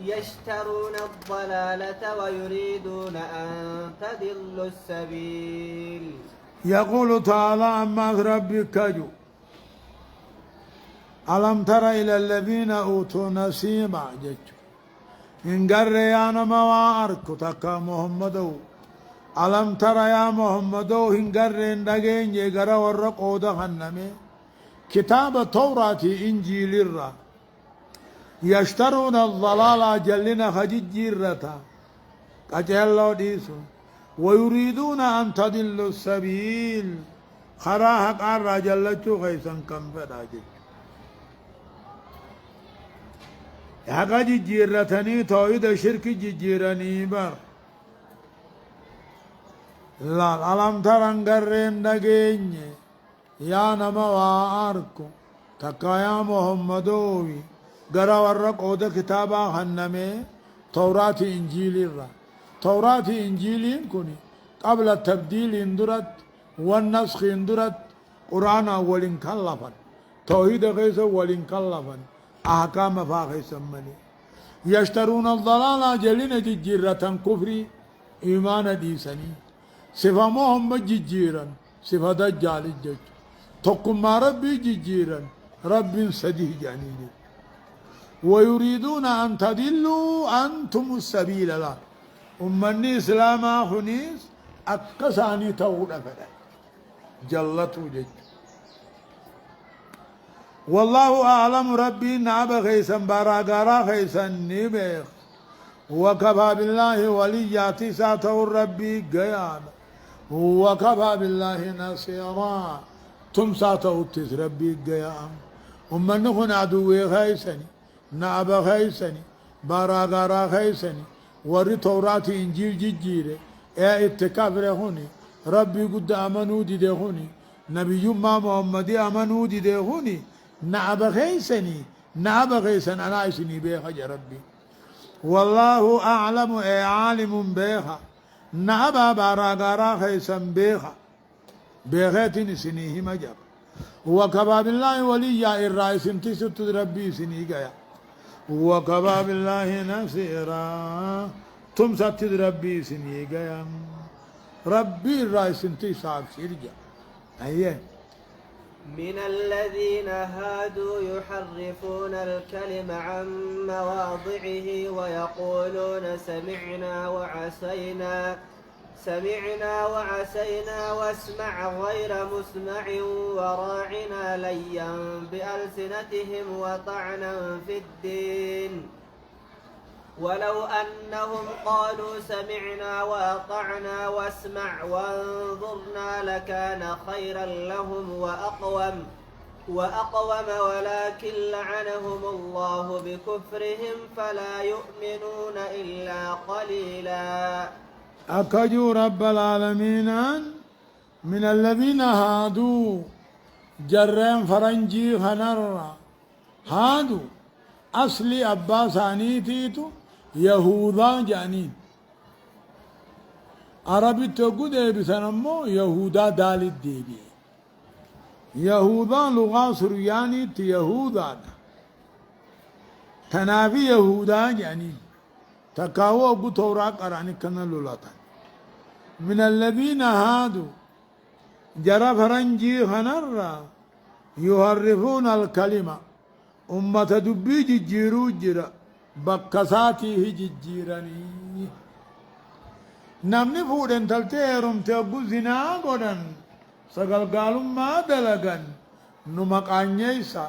يشترون الضلالة ويريدون أن تضلوا السبيل يقول تعالى أما ربك جو ألم تر إلى الذين أوتوا نصيبا جتو إن قر يا نموارك تكا محمدو ألم ترى يا محمد إن قرن دقين يقرأ والرقود خنمي كتاب التوراة إنجيل الرا يشترون الضلالة جلنا خجج جيرتا قجلو ديسو ويريدون أن تضلوا السبيل خراها قارا جلتو غيسا كم فداجج يا خجج جيرتني تويد شرك جيراني بر لا ألم ترن قرين دقيني يا نما واركو تكا يا محمدوي قرا ورقود كتابا خنمي توراة إنجيل الرا توراة إنجيل كوني قبل التبديل اندرت والنسخ اندرت قرآن أول كلفا توحيد غيث أول كلفا أحكام فاقي سمني يشترون الضلالة جلين جيرة كفري إيمان ديسني صفة محمد جيجيرا صفة دجال الجج تقم ما ربي جيجيرا رب سديه جانيني ويريدون أن تدلوا أنتم السبيل لا أمني إسلاما خنيس أقساني تقول أفدا جلتو جج والله أعلم ربي نعب خيسا باراغارا خيسا نبيخ وكفى بالله ولياتي ساته ربي قيانا وكفى بالله نصيرا تمسى توتس ربي قيام أما نخن عدوي خيسني نعب خيسني باراغارا خيسني وري توراتي إنجيل جيجيري يا اتكافر هوني ربي قد أمنوا دي هوني نبي ما محمد أمنوا دي هوني نعب خيسني نعب خيسن أنا عايشني بيها يا ربي والله أعلم أي عالم بيها نعبا باراغارا خيسن بيها بيغيتين سنيه مجر وكفى بالله وليا الرئيس انتسط ربي سنيقيا وكفى بالله نصيرا تمسط ربي سنيقيا ربي الرئيس انتساب سرجا أيه من الذين هادوا يحرفون الكلم عن مواضعه ويقولون سمعنا وعسينا واسمع غير مسمع وراعنا ليا بألسنتهم وطعنا في الدين ولو أنهم قالوا سمعنا وأطعنا واسمع وانظرنا لكان خيرا لهم وأقوم ولكن لعنهم الله بكفرهم فلا يؤمنون إلا قليلا أكجوا رب العالمين من الذين هادوا جرين فرنجي خنر هادوا أصلي أباس عنيتيتو يهودا جانين عربي تقول بسنمو يهودا دال الديبي يهودا لغة سرياني يهودا تنافي يهودا جانين تكاو أبو تورا قراني كنا لولاتا من الذين هادوا جرى فرنجي خنر يحرفون الكلمة أمة دبي جيرو جرا بكساتي جيراني نمني فودن تلتيرم تأبو زنا قدن سقل قالوا ما دلغن نمك عنيسا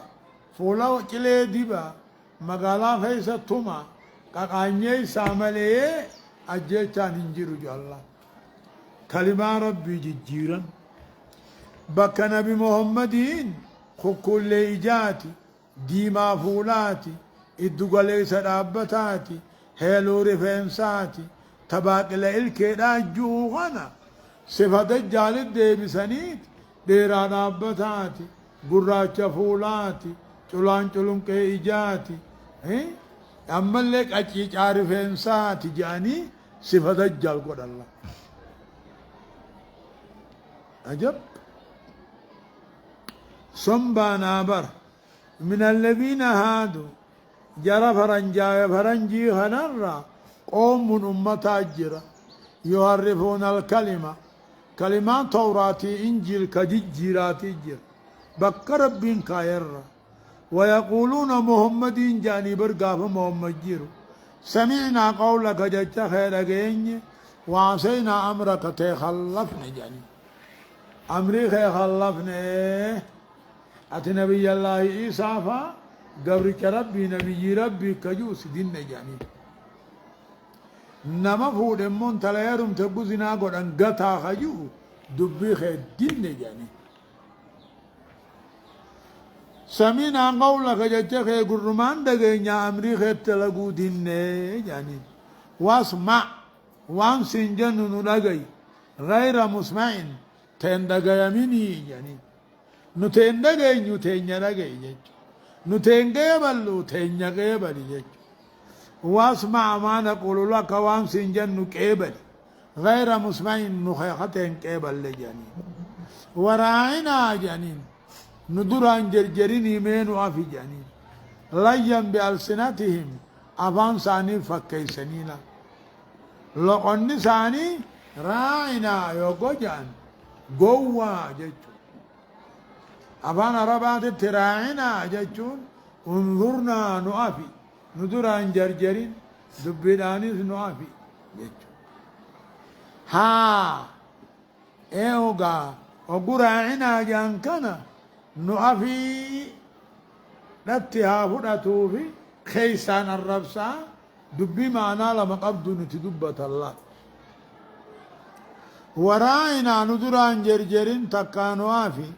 فولا وكلي ديبا مقالا فيسا توما كعنيسا مليه أجيتان انجيرو جالله كلمة ربي جيران بك نبي محمدين خكل إجاتي ديما فولاتي الدقالي سرابتاتي هيلو رفنساتي تباقل الكيدا جوغانا صفة الجالد دي بسنيت ديران أبتاتي قراچة فولاتي چلان چلون كي إجاتي أما لك أچيچ عارفنساتي جاني صفة الجال قد الله عجب صنبانا بر من الذين هادوا جرى فرنجي هنرى قوم من أمة أجرى يعرفون الكلمة كلمات توراتي إنجيل كجيراتي جر بك ربين كايرى ويقولون محمد جاني برقاف محمد جيرو سمعنا قولك جج خير جيني وعصينا أمرك تخلفنا جاني أمري خلفنا أتي نبي الله عيسى فا قبرك ربي نبي ربي كجوس دين جاني نما فود مون تلايرم تبوزنا قد انقطع خجو دبي خير دين جاني سمينا قولك جتك قرمان دقينا أمري خير تلقو دين جاني واسمع وان سنجن نلقي غير مسمعين تندق يميني جاني نتين دقي نتين يرقي جج نتين قبل نتين قبل جج واسمع ما نقول لك وان سنجن قبل غير مسمعين نخيختين قبل لجانين وراعنا جانين ندران جرجرين يمين وافي جانين ليا بألسنتهم أفان ساني فكي سنينا لقن ساني راعنا يوكو جان قوة جج أفان ربات تراعنا ججون انظرنا نؤفي ندران جرجرين دبيدانيس نؤفي ججون ها ايوغا وقراعنا جانكنا نؤفي نتها فدتوفي خيسان الربسا دبي معنا لما قبضوا نتدبت الله وراينا ندران جرجرين تكانوا آفي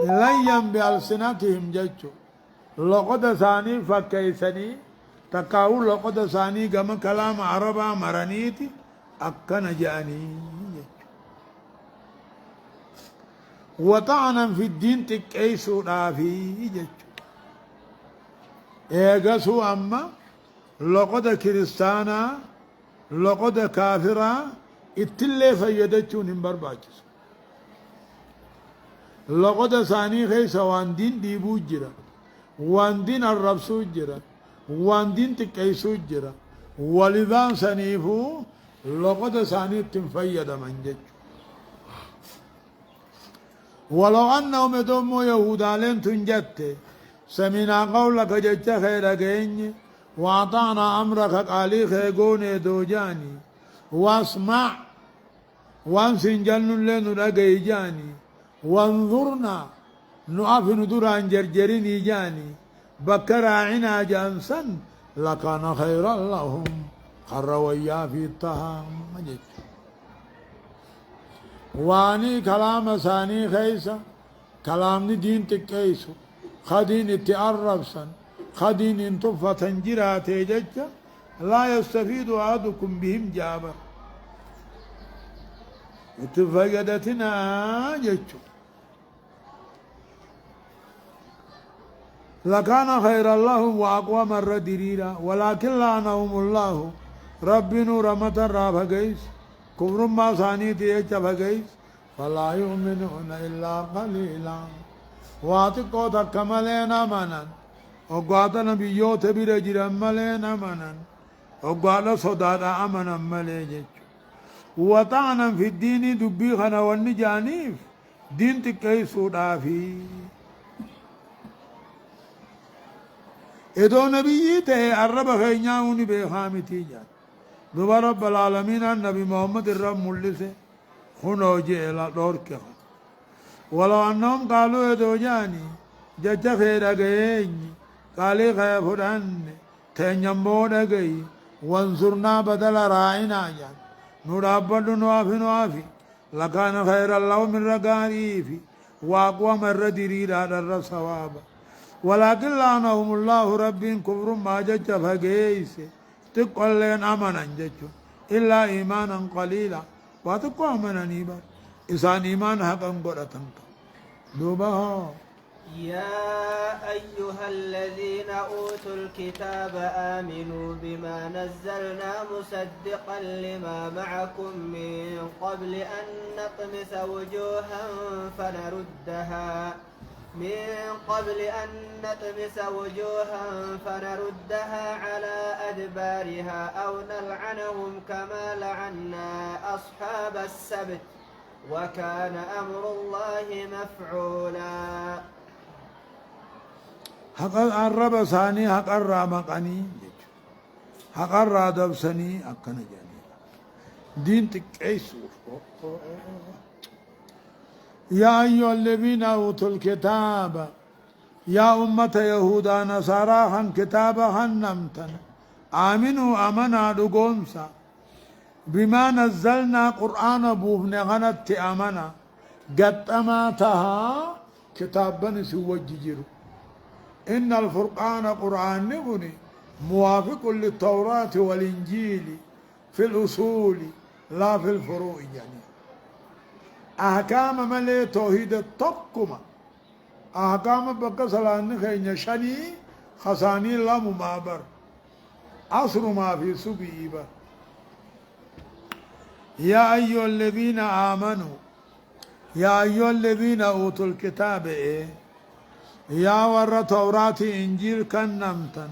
لين بألسنتهم ججو لقد ثاني فكيسني تكاو لقد ثاني كما كلام عربا مرانيتي أكن جاني وطعنا في الدين تكيسو رافي ججو إيغسو أما لقد كريستانا لقد كافرا اتلي فيدتشون هم برباجس لقد ثاني خيس وان دين ديبو جرا وان دين الربسو جرا وان دين تكيسو جرا ولذان سنيفو لقد ثاني تنفيد من جج ولو أنهم يدوموا يهودا لن تنجت سمينا قولك جج خير جيني وأعطانا أمرك قالي خيقون دوجاني واسمع وانسنجن لن رقيجاني وانظرنا نعف ندران جرجرين جاني بكراعنا جانسا لكان خيرا لهم خرويا في الطهام مجد واني كلام ثاني خيسا كلام دين تكيسو خدين اتعرفسا خدين انتفة تنجرات ججا لا يستفيد أحدكم بهم جابر اتفقدتنا ججو لكان خير الله وأقوى مرة دريرا ولكن لعنهم الله رب نور متى رافقيس كفر ما ثاني تيجفقيس فلا يؤمنون إلا قليلا واتقوا تكملنا منن وقعت نبيوت برجل ملينا منن وقال صداد أمنا مليجج وطعنا في الدين دبي خنا والنجانيف دين تكيسو دافي إدو نبيته الرب خيناوني بخامتي جان دوبا رب العالمين النبي محمد الرب ملسه خنو جيلا دورك ولو أنهم قالوا إدو جاني جج خير أغيني قالي خيفران تنجمون أغي وانصرنا بدل رائنا جان نرابد نوافي لكان خير الله من رقاريفي واقوى من ردرير على الرصواب ولكن لعنهم الله رب كفر ما جج فقيس تقول لين أمنا جج إلا إيمانا قليلا واتقوا أمنا نيبا إسان إيمان حقا قرأتنك دوبها يا أيها الذين أوتوا الكتاب آمنوا بما نزلنا مصدقا لما معكم من قبل أن نطمس وجوها فنردها على أدبارها أو نلعنهم كما لعنا أصحاب السبت وكان أمر الله مفعولا حق الرب ثاني حق الرامقني حق الرادب سني أكن جاني دين تكيسو يا أيها الذين أوتوا الكتاب يا أمة يهودا نصارى خن كتاب خنمتن آمنوا أمنا دقومسا بما نزلنا قرآن بوفن غنت أمنا قد أماتها كتابا سوى جيرو إن الفرقان قرآن نغني موافق للتوراة والإنجيل في الأصول لا في الفروع يعني أحكام ملي توحيد التقمة أحكام بقى سلان خيني شني خساني لا ممابر أصر ما في سبيبا يا أيها الذين آمنوا يا أيها الذين أوتوا الكتاب يا ور توراة إنجيل كنمتن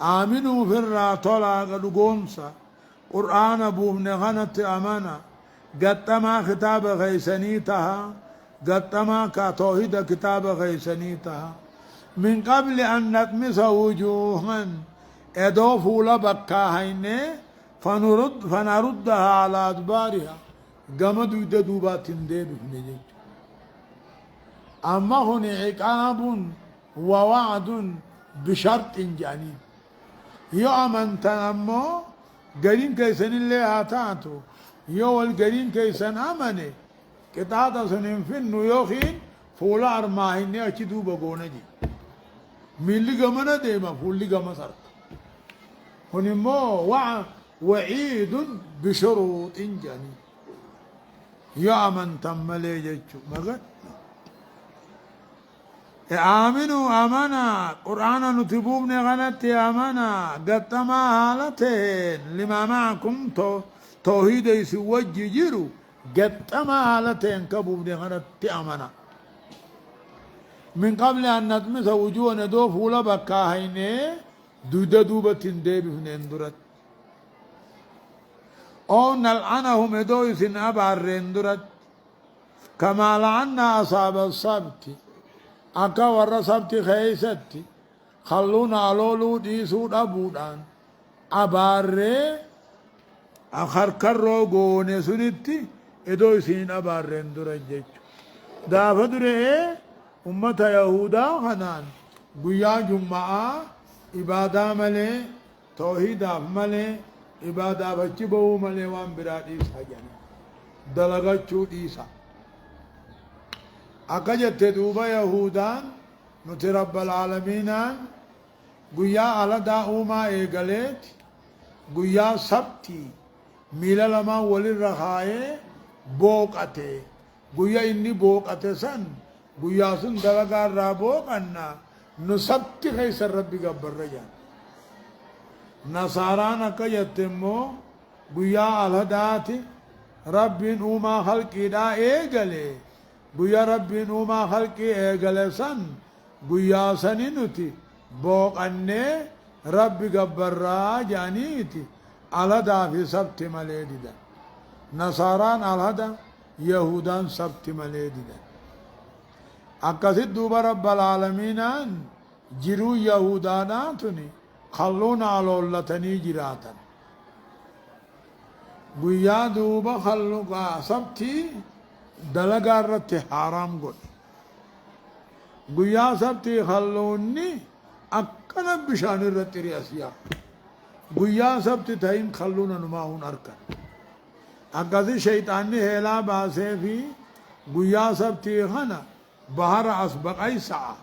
آمنوا في الراتولا قدقومسا قرآن بوبن غنت أمانا قدما كتاب غيسنيتها قدما كتوحيد كتاب غيسنيتها من قبل أن نطمس وجوها إضافوا لبكاهين فنردها على أدبارها قمد يدوبات ديبك نجيج أما هنا عقاب ووعد بشرط جانب يؤمن تنمو قرين كيسن اللي هاتاتو يو القرين كيسن أمني قطعة سنين فنو يوخين فولا أرماهن أشدو بقونا جي ملي قمنا ديما فولي قم سرق هنمو وعيد بشروط جاني يا من تملي جيتشو مغد آمنوا أمنا قرآن نتبوبني غلط أمنا قطما حالتين لما معكم توحيد يسوج جيرو قطما حالتين كبوبني غلط أمنا من قبل أن نطمس وجوهنا دوف ولا بكاهين دودا دوبة ديب هنين درت أو نلعنهم دويس أبارين درت كما لعنا أصحاب السبت أكا ورا سبت خيستي خلونا لولو ديسود أبودان أباري أخر كرو غوني سنتي دويسين أبارين درت جيش دافع درت أمة يهودا خنان قيا جمعة إبادة ملي توحيد ملي إبادة بچبو ملي وان براد إيسا جاني دلغة چود إيسا أكجت دوبا يهودان نتي رب العالمين قيا على داوما إيقاليت قيا سبتي ميلا لما ولي الرخاي بوقته قيا إني بوقته سن guyyaa sun dalagaa irraa booqanna nu sabti keessa rabbi gabbarra jaan nasaaraan akka jette immoo guyyaa alhadaati rabbiin uumaa halqiidhaa eegale guyyaa rabbiin uumaa halqii eegale san guyyaa sani nuti booqannee rabbi gabbarraa jaaniiti alhadaa fi sabti malee didan nasaaraan alhada yahudaan sabti malee didan أكثر دوبا رب العالمين جرو يهوداناتني خلونا على اللتني جراتا قويا دوبا خلوكا سبتي دلقا رت حرام قد قويا سبتي خلوني أكنا بشان رت رياسيا قويا سبتي تاين خلونا نماهون أركن أكثر شيطاني هلا باسي في قويا سبتي خنا بحر أسبق أي ساعة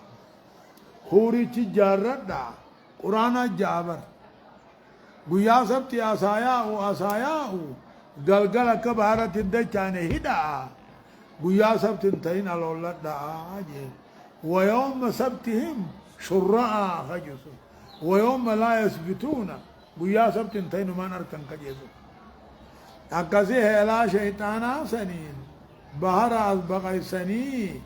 خوري تجارة دا قرآن جابر گویا سبتی آسایا گلگل اکا بحرت اندے چانے ہدا گویا سبت انتہین الولد دا آجین ويوم سبتهم شرعا خجسو ويوم لا يثبتون گویا سبت انتہین من ارکن کجیسو اکسی حیلا شیطانا سنین بحر أسبق سنی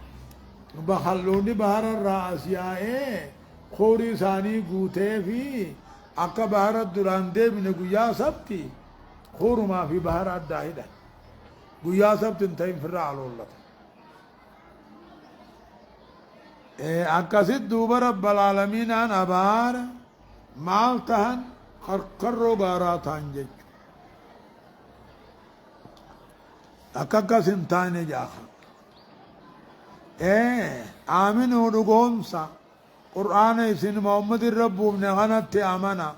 بخلوني بحر الرأسيائي خوري ثاني قوتي في أكا بحر الدراندي من قويا سبتي خور ما في بحر الداهدة قويا سبت انتين في الرعال والله أكا سد دوبا رب العالمين أن أبار مالتهن خرقروا غاراتان جيج أكا سنتاني جاخر آمنوا رقومسا قرآن سن محمد الرب ابن غنت آمنا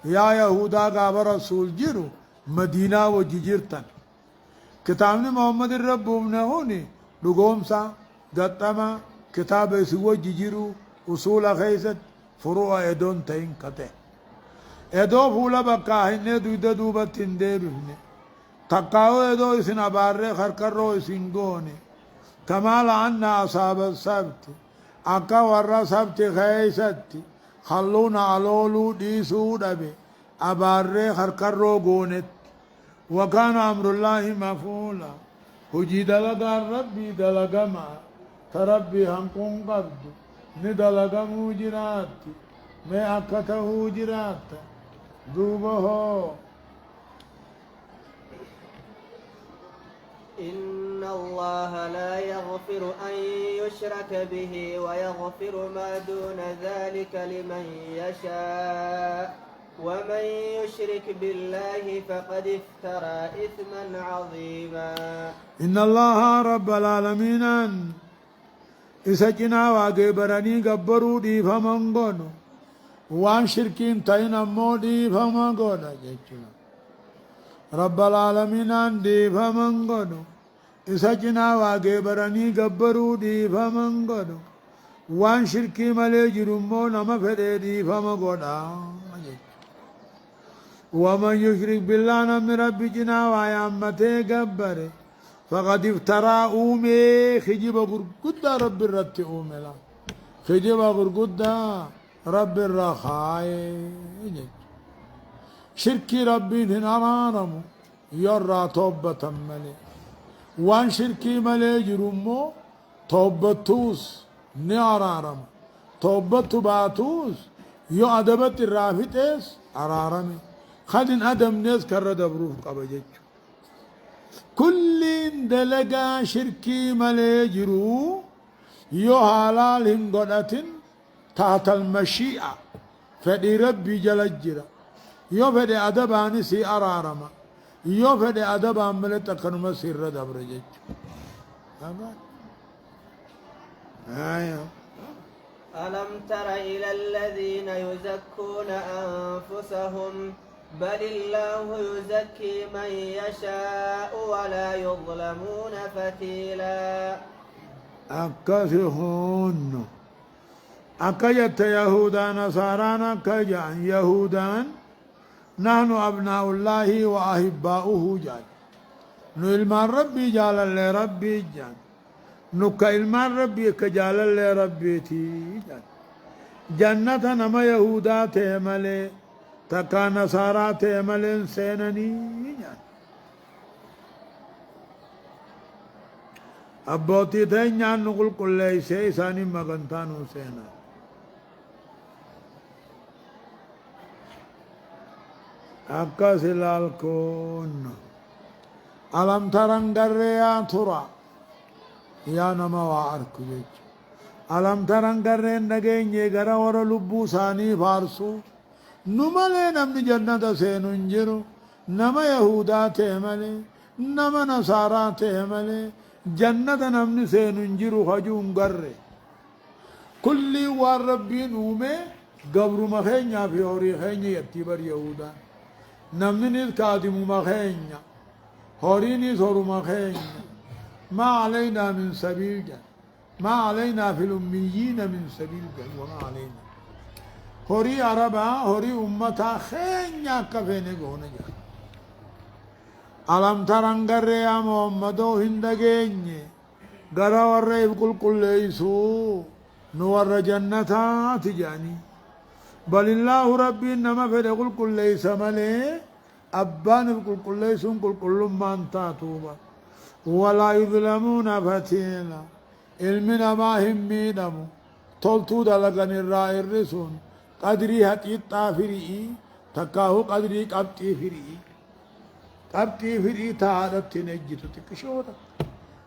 يا يهودا قاب رسول جيرو مدينة وجيجرتن كتابني محمد الرب ابن هوني رقومسا قطما كتاب سوى جيجرو أصول خيست فروع ادون تين كته ادو فولا بكا هنه دويدا دوبا تندي بفنه تقاو ادو سن أباري خركرو سنگوني كما لعنا أصحاب السبت أكا ورا سبت خيستي خلونا علولو ديسو دبي أباري خركرو قونت وكان أمر الله مفعولا هجي دلقا ربي دلقا ما تربي همكم قبض ندلقا موجراتي ما أكته جرات دوبه إن الله لا يغفر أن يشرك به ويغفر ما دون ذلك لمن يشاء ومن يشرك بالله فقد افترى إثما عظيما إن الله رب العالمين إسجنا واقبرني قبروا دي فمن قونو وان شركين تين أمو دي فمن قونا رب العالمين عندي فمن قدو إساجنا واقبرني قبروا دي فمن قدو وان شركي ملي جرمو نما فدي فما قدا ومن يشرك بالله من ربي جنا ويامته قبره فقد افترى أومي خجب قرقود رب الرت أوملا خجب قرقود رب الرخاء شركي ربي هنرانمو يرى توبة ملي وان شركي ملي جرمو توبتوس نعرارم توبت باتوس يو أدبت الرافتس أرارمي خدن أدم ناس كرد بروف قبجج كل دلقا شركي ملي جرو يو حلال هنغدتن تحت المشيئة فدي ربي جلجرا يو فدي أدباني سي أرارما يو فدي أدبان ملتقن مسير دبرجج ألم تر إلى الذين يزكون أنفسهم بل الله يزكي من يشاء ولا يظلمون فتيلا أكثهن أكجت يهودا نصارانا كجان يهودان نحن أبناء الله وأحباؤه جان نلما ربي جال الله ربي جان نكا إلمان ربي كجال الله ربي تي جان جنة نما يهودا تيملي تكا نصارى تيملي سينني جان أبوتي تينيان نقول كل شيء ساني مغنطانو سينا أكاس الالكون ألم ترنقر يا ترى يا نما وعرك جيج ألم ترنقر نجين يقرا ورا لبو ساني فارسو نمالي نمني جنة سيننجرو نما يهودا تيمالي نما نصارى تيمالي جنة نمني سيننجرو خجون قرر كل والربين أومي قبر مخينيا في أوري خينيا يتبر يهودا نمني كادم مخينيا هوريني صور مخينيا ما علينا من سبيل جن ما علينا في الأميين من سبيل جن وما علينا هوري عربا هوري أمتا خينيا كفيني قونا جن ألم ترنقر يا محمدو هندقيني قرى ورّيب كل ليسو نور جنتا تجاني بل الله ربي إنما فدى كل ليس ملي أبان كل ليس كل ما انتا توبا ولا يظلمون فتيلا علمنا ما هم ميدمو تلتو دلقن الرائع الرسون قدري حقيت تافري تكاهو قدري قبطي فري قبطي فري تهادت تنجتو تكشوتا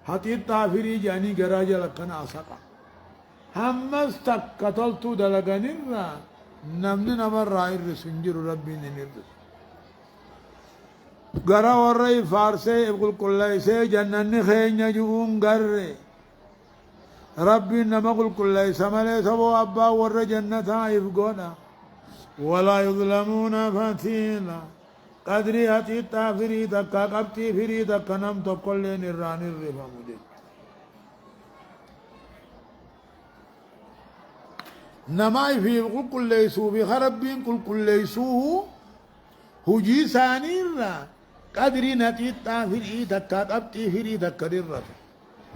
حقيت تافري جاني قراجة لكنا أسقا همس تكتلتو دلقن الرائع نمن نمر رائع الرسون جرو ربي ننرس غرا ورّي فارسي يقول كل شيء جنن خينيا جون غرّي ربي نما قل كل شيء مالي سبو أبا ور جنة يفقونا ولا يظلمون فتيلا قدري هتي تافري تكا قبتي فري تكا نم تقل نران الرفا مجد نماي في قل كل يسو بخربين قل كل يسو هجي ثاني قدري نتيت تافري تكا قبتي فري تكا الرفا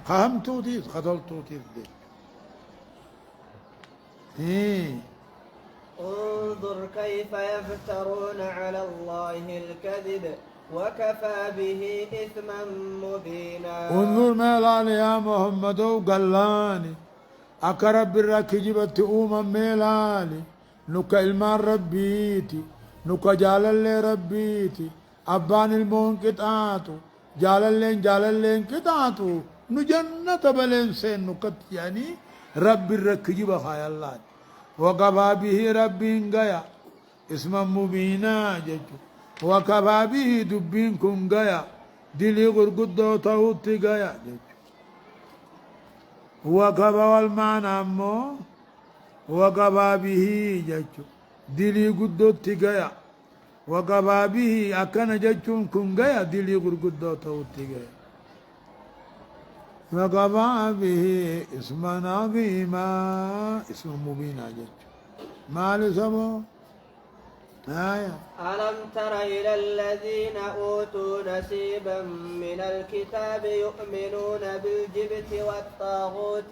فهمتو تيس خطلتو تيس دي انظر كيف يفترون على الله الكذب وكفى به إثما مبينا انظر ما لاني يا محمد وقلاني أكرب الركجبة أوما ميلاني نكا إلمان ربيتي نكا جالالي ربيتي أبان المون كتاتو جالالين كتاتو نجنة بلين سين نكت يعني رب الركجبة خاي الله وكفى به رب غيا اسما مبينا ججو وكفى به دبين كن غيا دلي غرقدو تاوتي غيا ججو وكفى والمعنى امو وكفى به ججو دلي قدو تغيا وقفا به أكن جتشون كن جاي دلي غرقدو توتي جاي وقفا به اسما عظيما اسم مبين جتشون ما لسبو آية ألم تر إلى الذين أوتوا نصيبا من الكتاب يؤمنون بالجبت والطاغوت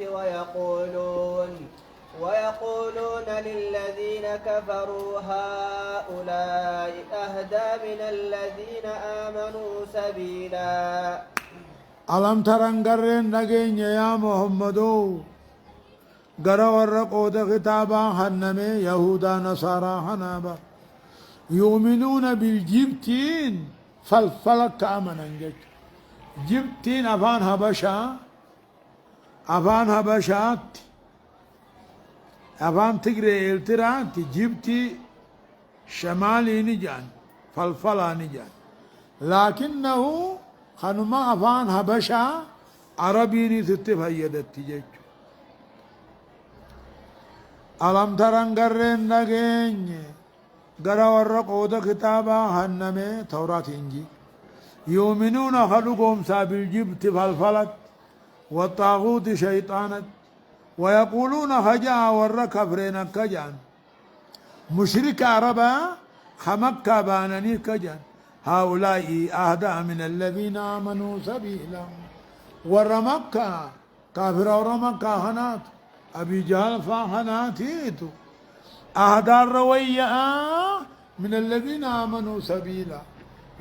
ويقولون للذين كفروا هؤلاء أهدى من الذين آمنوا سبيلا. ألم ترن قرن نجين يا محمدو قرأ ورقود كتابا حنمي يهودا نصارى حنابا يؤمنون بالجبتين فالفلك أمنا جبتين أفان هبشات أفان تقري التران جبتي شمالي نجان فالفلا نجان لكنه خنما أفان هبشا عربي نستفيدت تجج ألم ترن قرن نجين قرأ ورقود كتابا هنمي توراة إنجيل يؤمنون خلقهم بالجبت فالفلت والطاغوت شيطانت ويقولون هجا والركفرين كجان مشرك عربا خمكة بانني كجان هؤلاء أهدى من الذين آمنوا سبيلا ورمكة كافر ورمكة هنات أبي جهل فهناتيتو أهدى الروية من الذين آمنوا سبيلا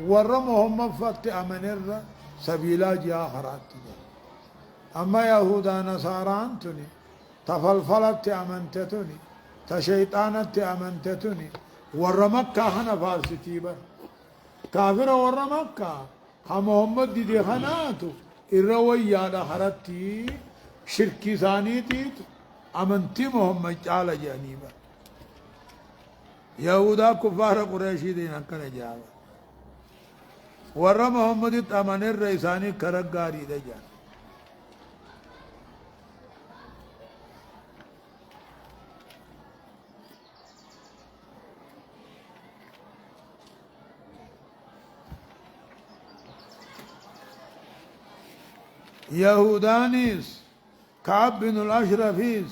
ورمهم مفت أمنر سبيلا جاء آخرات أما يهودا نصارى أنتني تفلفلت أمنتتني تشيطانت أمنتتني ورمكة هنا فارستيبا كافر ورمكة محمد دي خناتو الروية آخرتي شركي ثانيتي أمنتي محمد تعالى جانيبا يهودا كفار قريشي دين أكن جاوا ور محمد تمن الرئيساني كرغاري دجا يهودانيس كعب بن الأشرفيس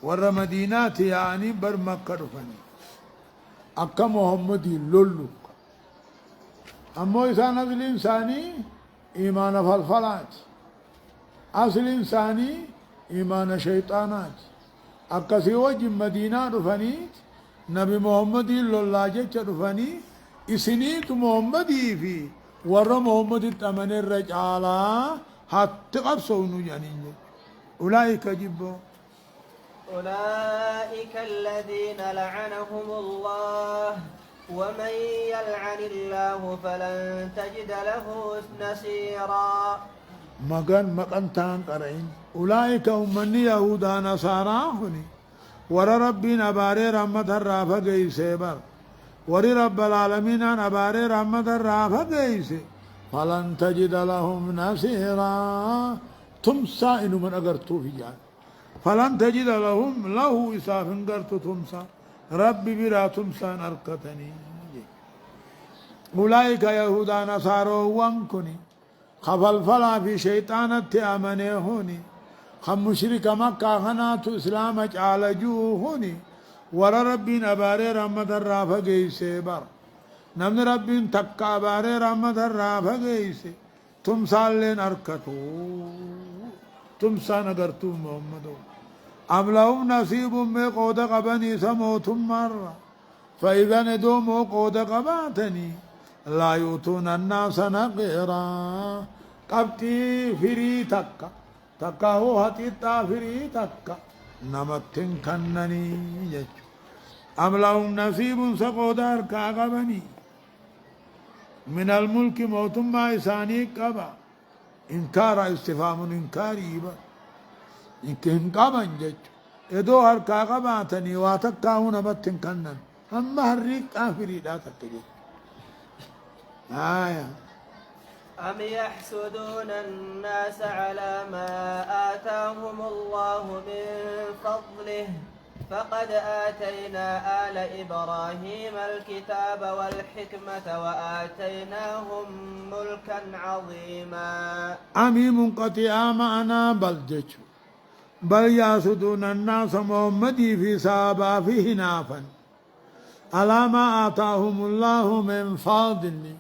ور مدينات يعني بر مكة رفني أكا محمدي لولو أمو إنسان أصل إنساني إيمان فالفلات أصل إنساني إيمان شيطانات أكا سيوج مدينة رفنيت نبي محمدي لولا جيش رفني إسنيت محمدي في ور محمد التمن الرجالة حتى قبصوا يعني أولئك جبوا أولئك الذين لعنهم الله ومن يلعن الله فلن تجد له نصيرا. مكان تان قرين أولئك من يهودا نصارى هني ور ربنا باري رحمة الرافة جيسي بر ور رب العالمين باري رحمة الرافة جيسي فلن تجد لهم نصيرا تمسا إنو من أقرتو في جان فلن تجد لهم له إساف قرت تمسا ربي برا تمسا نركتني أولئك يهودا نصارى وانكني خفل فلا في شيطانة أمنيهوني خم مشرك مكة خنات إسلام على جوهوني ور ربي نباري رحمة الرافة جيسي بر نمن ربي تكا باري رحمة الرافة جيسي تمسا لين أركتو تمسا نقرتو محمدو أم لهم نصيب من قود قبني سموت مرة فإذا ندوموا قود قباتني لا يؤتون الناس نقيرا قبتي فري تكا هو هتيتا فري تكا نمتن كنني يجو أم لهم نصيب سقود أركا قبني من الملك موت ما إساني قبا إنكار استفهام إنكاري با إنكين قبن جج إدو هركا قباتني واتكا هنا بتن كنن أما هريك آفري لا تكجج آية أم يحسدون الناس على ما آتاهم الله من فضله فقد آتينا آل إبراهيم الكتاب والحكمة وآتيناهم ملكا عظيما. أمي منقطع معنا بلجج بل ياسدون الناس محمدي في سابا فيه نافا على ما آتاهم الله من فضل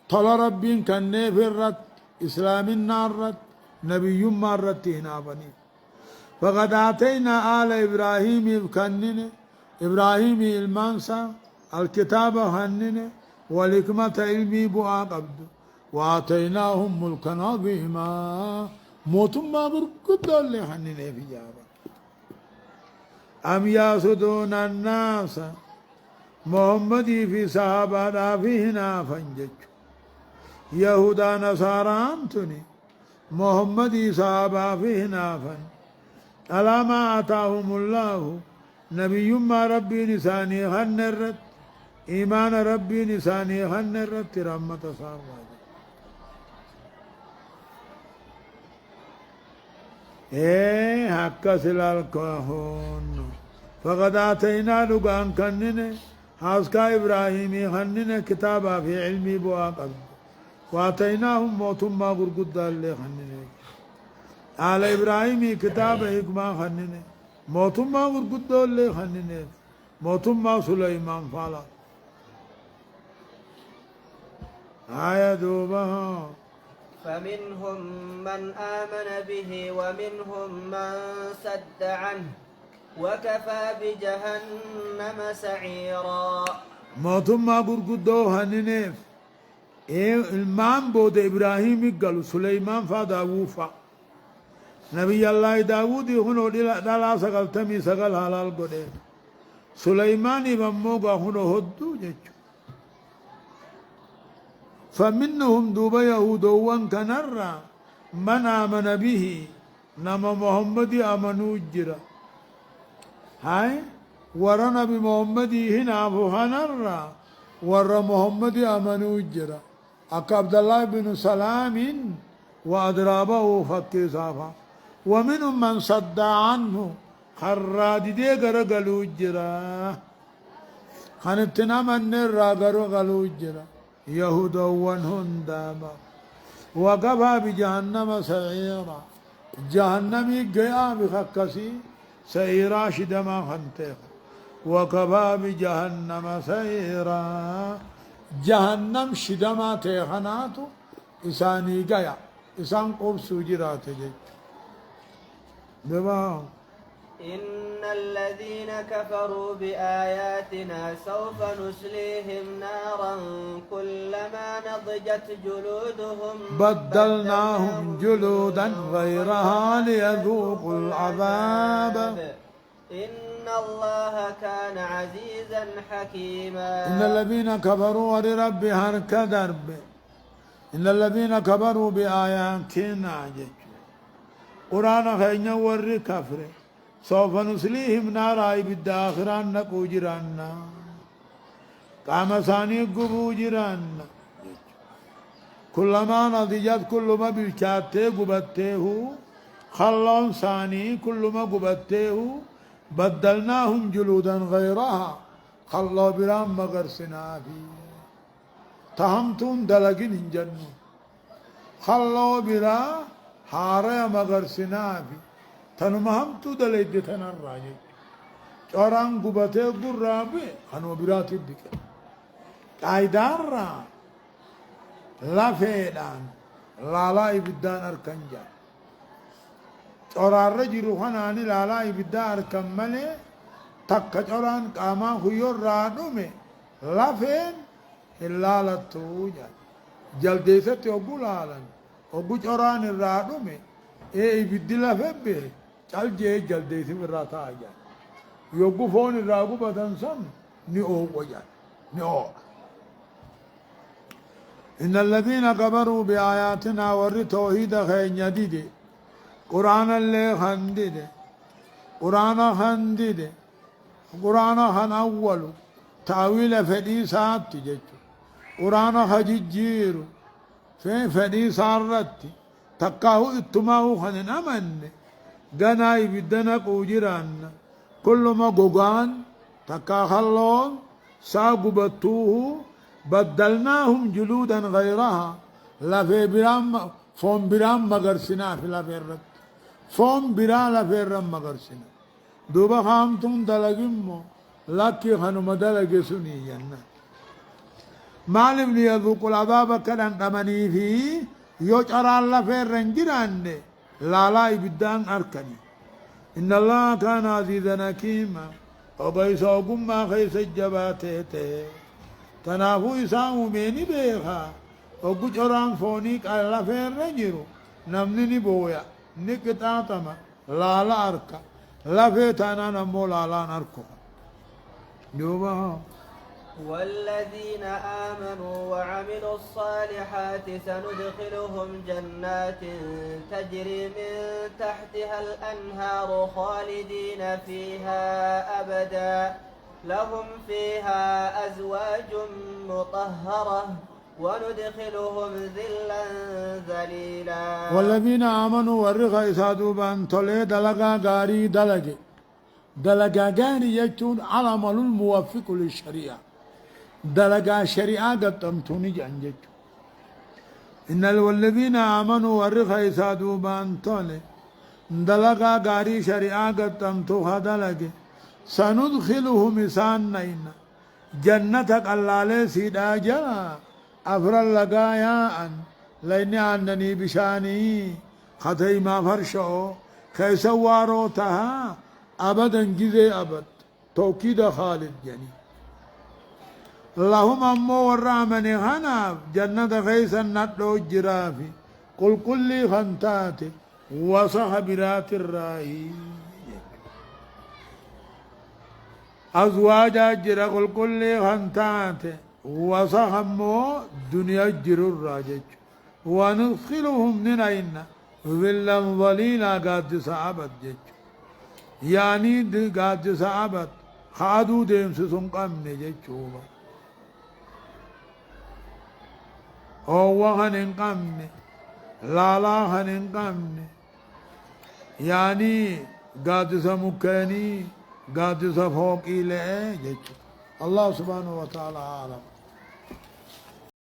طل رب كان في الرد إسلام النار نبي مرت نافني فقد آتينا آل إبراهيم كنن إبراهيم المانسا الكتاب هنن والحكمة علمي بؤا قبض وآتيناهم ملكا عظيما موتم ما بركض اللي هنن في جابا أم ياسدون الناس محمدي في صحابة فيه نافنجج يهودا نصارى أمتني محمدي صحابة فيه نافن على ما آتاهم الله نبي ما ربي نساني خنرت إيمان ربي نساني خنرت رحمة صار إيه حق سلال كهون فقد آتينا لقان كنن حاسكا إبراهيمي خنن كتابا في علمي بواقب وآتيناهم موتم ما قرقود اللي خنن على إبراهيم كتاب حكمة خنن موتم ما قرقود اللي خنن موتم ما سليمان فالا آية دوبها فمنهم من آمن به ومنهم من صد عنه وكفى بجهنم سعيرا. موتم ما قرقود خننف المام بود إبراهيم قالوا سليمان فداوفا نبي الله داود هنو دلا سقل تمي سقل حلال قده سليمان بموغا هنو هدو جيجو فمنهم دوبا يهودوان كنرى من آمن به نما محمد آمنوا جرا هاي ورا نبي محمد هنا فهنرى ورا محمد آمنوا جرا أكا عبد الله بن سلام وأضرابه فكي صافا ومنهم من صد عنه خراد دي غرغلو جرا خانتنا من غرغلو جرا يهود هندابا وقفا بجهنم سعيرا جهنم جاء بخكسي سعيرا شدما خنتيخ وكفى بجهنم سعيرا جهنم شدما تيخناتو إساني جايا إسان قبسو جرات جيج دبا إن الذين كفروا بآياتنا سوف نسليهم نارا كلما نضجت جلودهم بدلناهم جلودا غيرها ليذوقوا العذاب إن الله كان عزيزا حكيما. إن الذين كفروا ولرب هرك درب إن الذين كفروا بآياتنا جج قرآن خينا ور كفر سوف نسليهم نارا بالداخران نقو جرانا قام ثاني قبو جرانا كلما نضجت كل ما بالكاته قبته خلون ثاني كل ما قبته بدلناهم جلودا غيرها خلوا برام مغرسنا في تهمتون دلقين جنو خلوا برا حارة مغرسنا في تنمهمتو دلقين تنراجي چوران قبته قرابي خنو براتي بك قايدان را لا فيدان لا إبدان أركنجا چوران رجي روحاناني لا إبدان أركن ملي تك چوران قاما خيور رانو میں لا فين إلا لتوجا جلدي ستي أبو لالن أبو چوران رانو میں إبدي لا فبه چل جي جلدي سی براتا آجا يوگو فون الراغو بدن سن ني او وجان ني او إن الذين كفروا بآياتنا ور توحيد خين يديد قرآن اللي خندد قرآن خندد قرآن خن أول تأويل فدي سات تجج قرآن خجيجير فين فدي سارت تقاه اتماه خن أمن غناي بدنا قوجران كل ما قوغان تكاخلون ساقبتوه بدلناهم جلودا غيرها لا في برام فون برام مغرسنا في لا في الرد فون برا لا في الرم مغرسنا دوبا خامتون دلقمو لكي خنم دلق سني جنة معلم ليذوق العذاب كدن تمني فيه يجعر الله في الرنجران لا لا يبدان أركني إن الله كان عزيزا حكيما وبيسا قم خيس الجباتي تنافو إسامو ميني بيخا وقجران فونيك الله في الرنجر نمني بويا نكتاتما لا لا أركا لا في تانا نمو لا لا نركو جوبا والذين آمنوا وعملوا الصالحات سندخلهم جنات تجري من تحتها الأنهار خالدين فيها أبدا لهم فيها أزواج مطهرة وندخلهم ذلا ذليلا والذين آمنوا ورغا إسادوا بان تولي دلقا غاري دلقي دلقا غاري يجتون علم الموفق للشريعة دلقا شريعة قد تمتوني جانجج إن والذين آمنوا ورغا إسادوا بان تولي دلقا غاري شريعة قد تمتوها دلقي سندخلهم إسان نينا جنتك اللالي سيدا جا أفرال لقايا أن ليني عنني بشاني خطي ما فرشو خيسوارو تها أبدا جزي أبد توكيد خالد جني اللهم أمو ورامني خناف جنة خيسا نتلو الجرافي قل كل خنتاتي وصحبرات الراهي أزواج جرا قل كل خنتاتي وصحمو دنيا جرو الراجج وندخلهم ننعين ظلا ظليلا قاد سعبت جج يعني قاد سعبت خادو ديم سسن قمن جج هو خنن قمن لا لا خنن قمن يعني قاد سمكاني قاد سفوق إليه جج الله سبحانه وتعالى عالم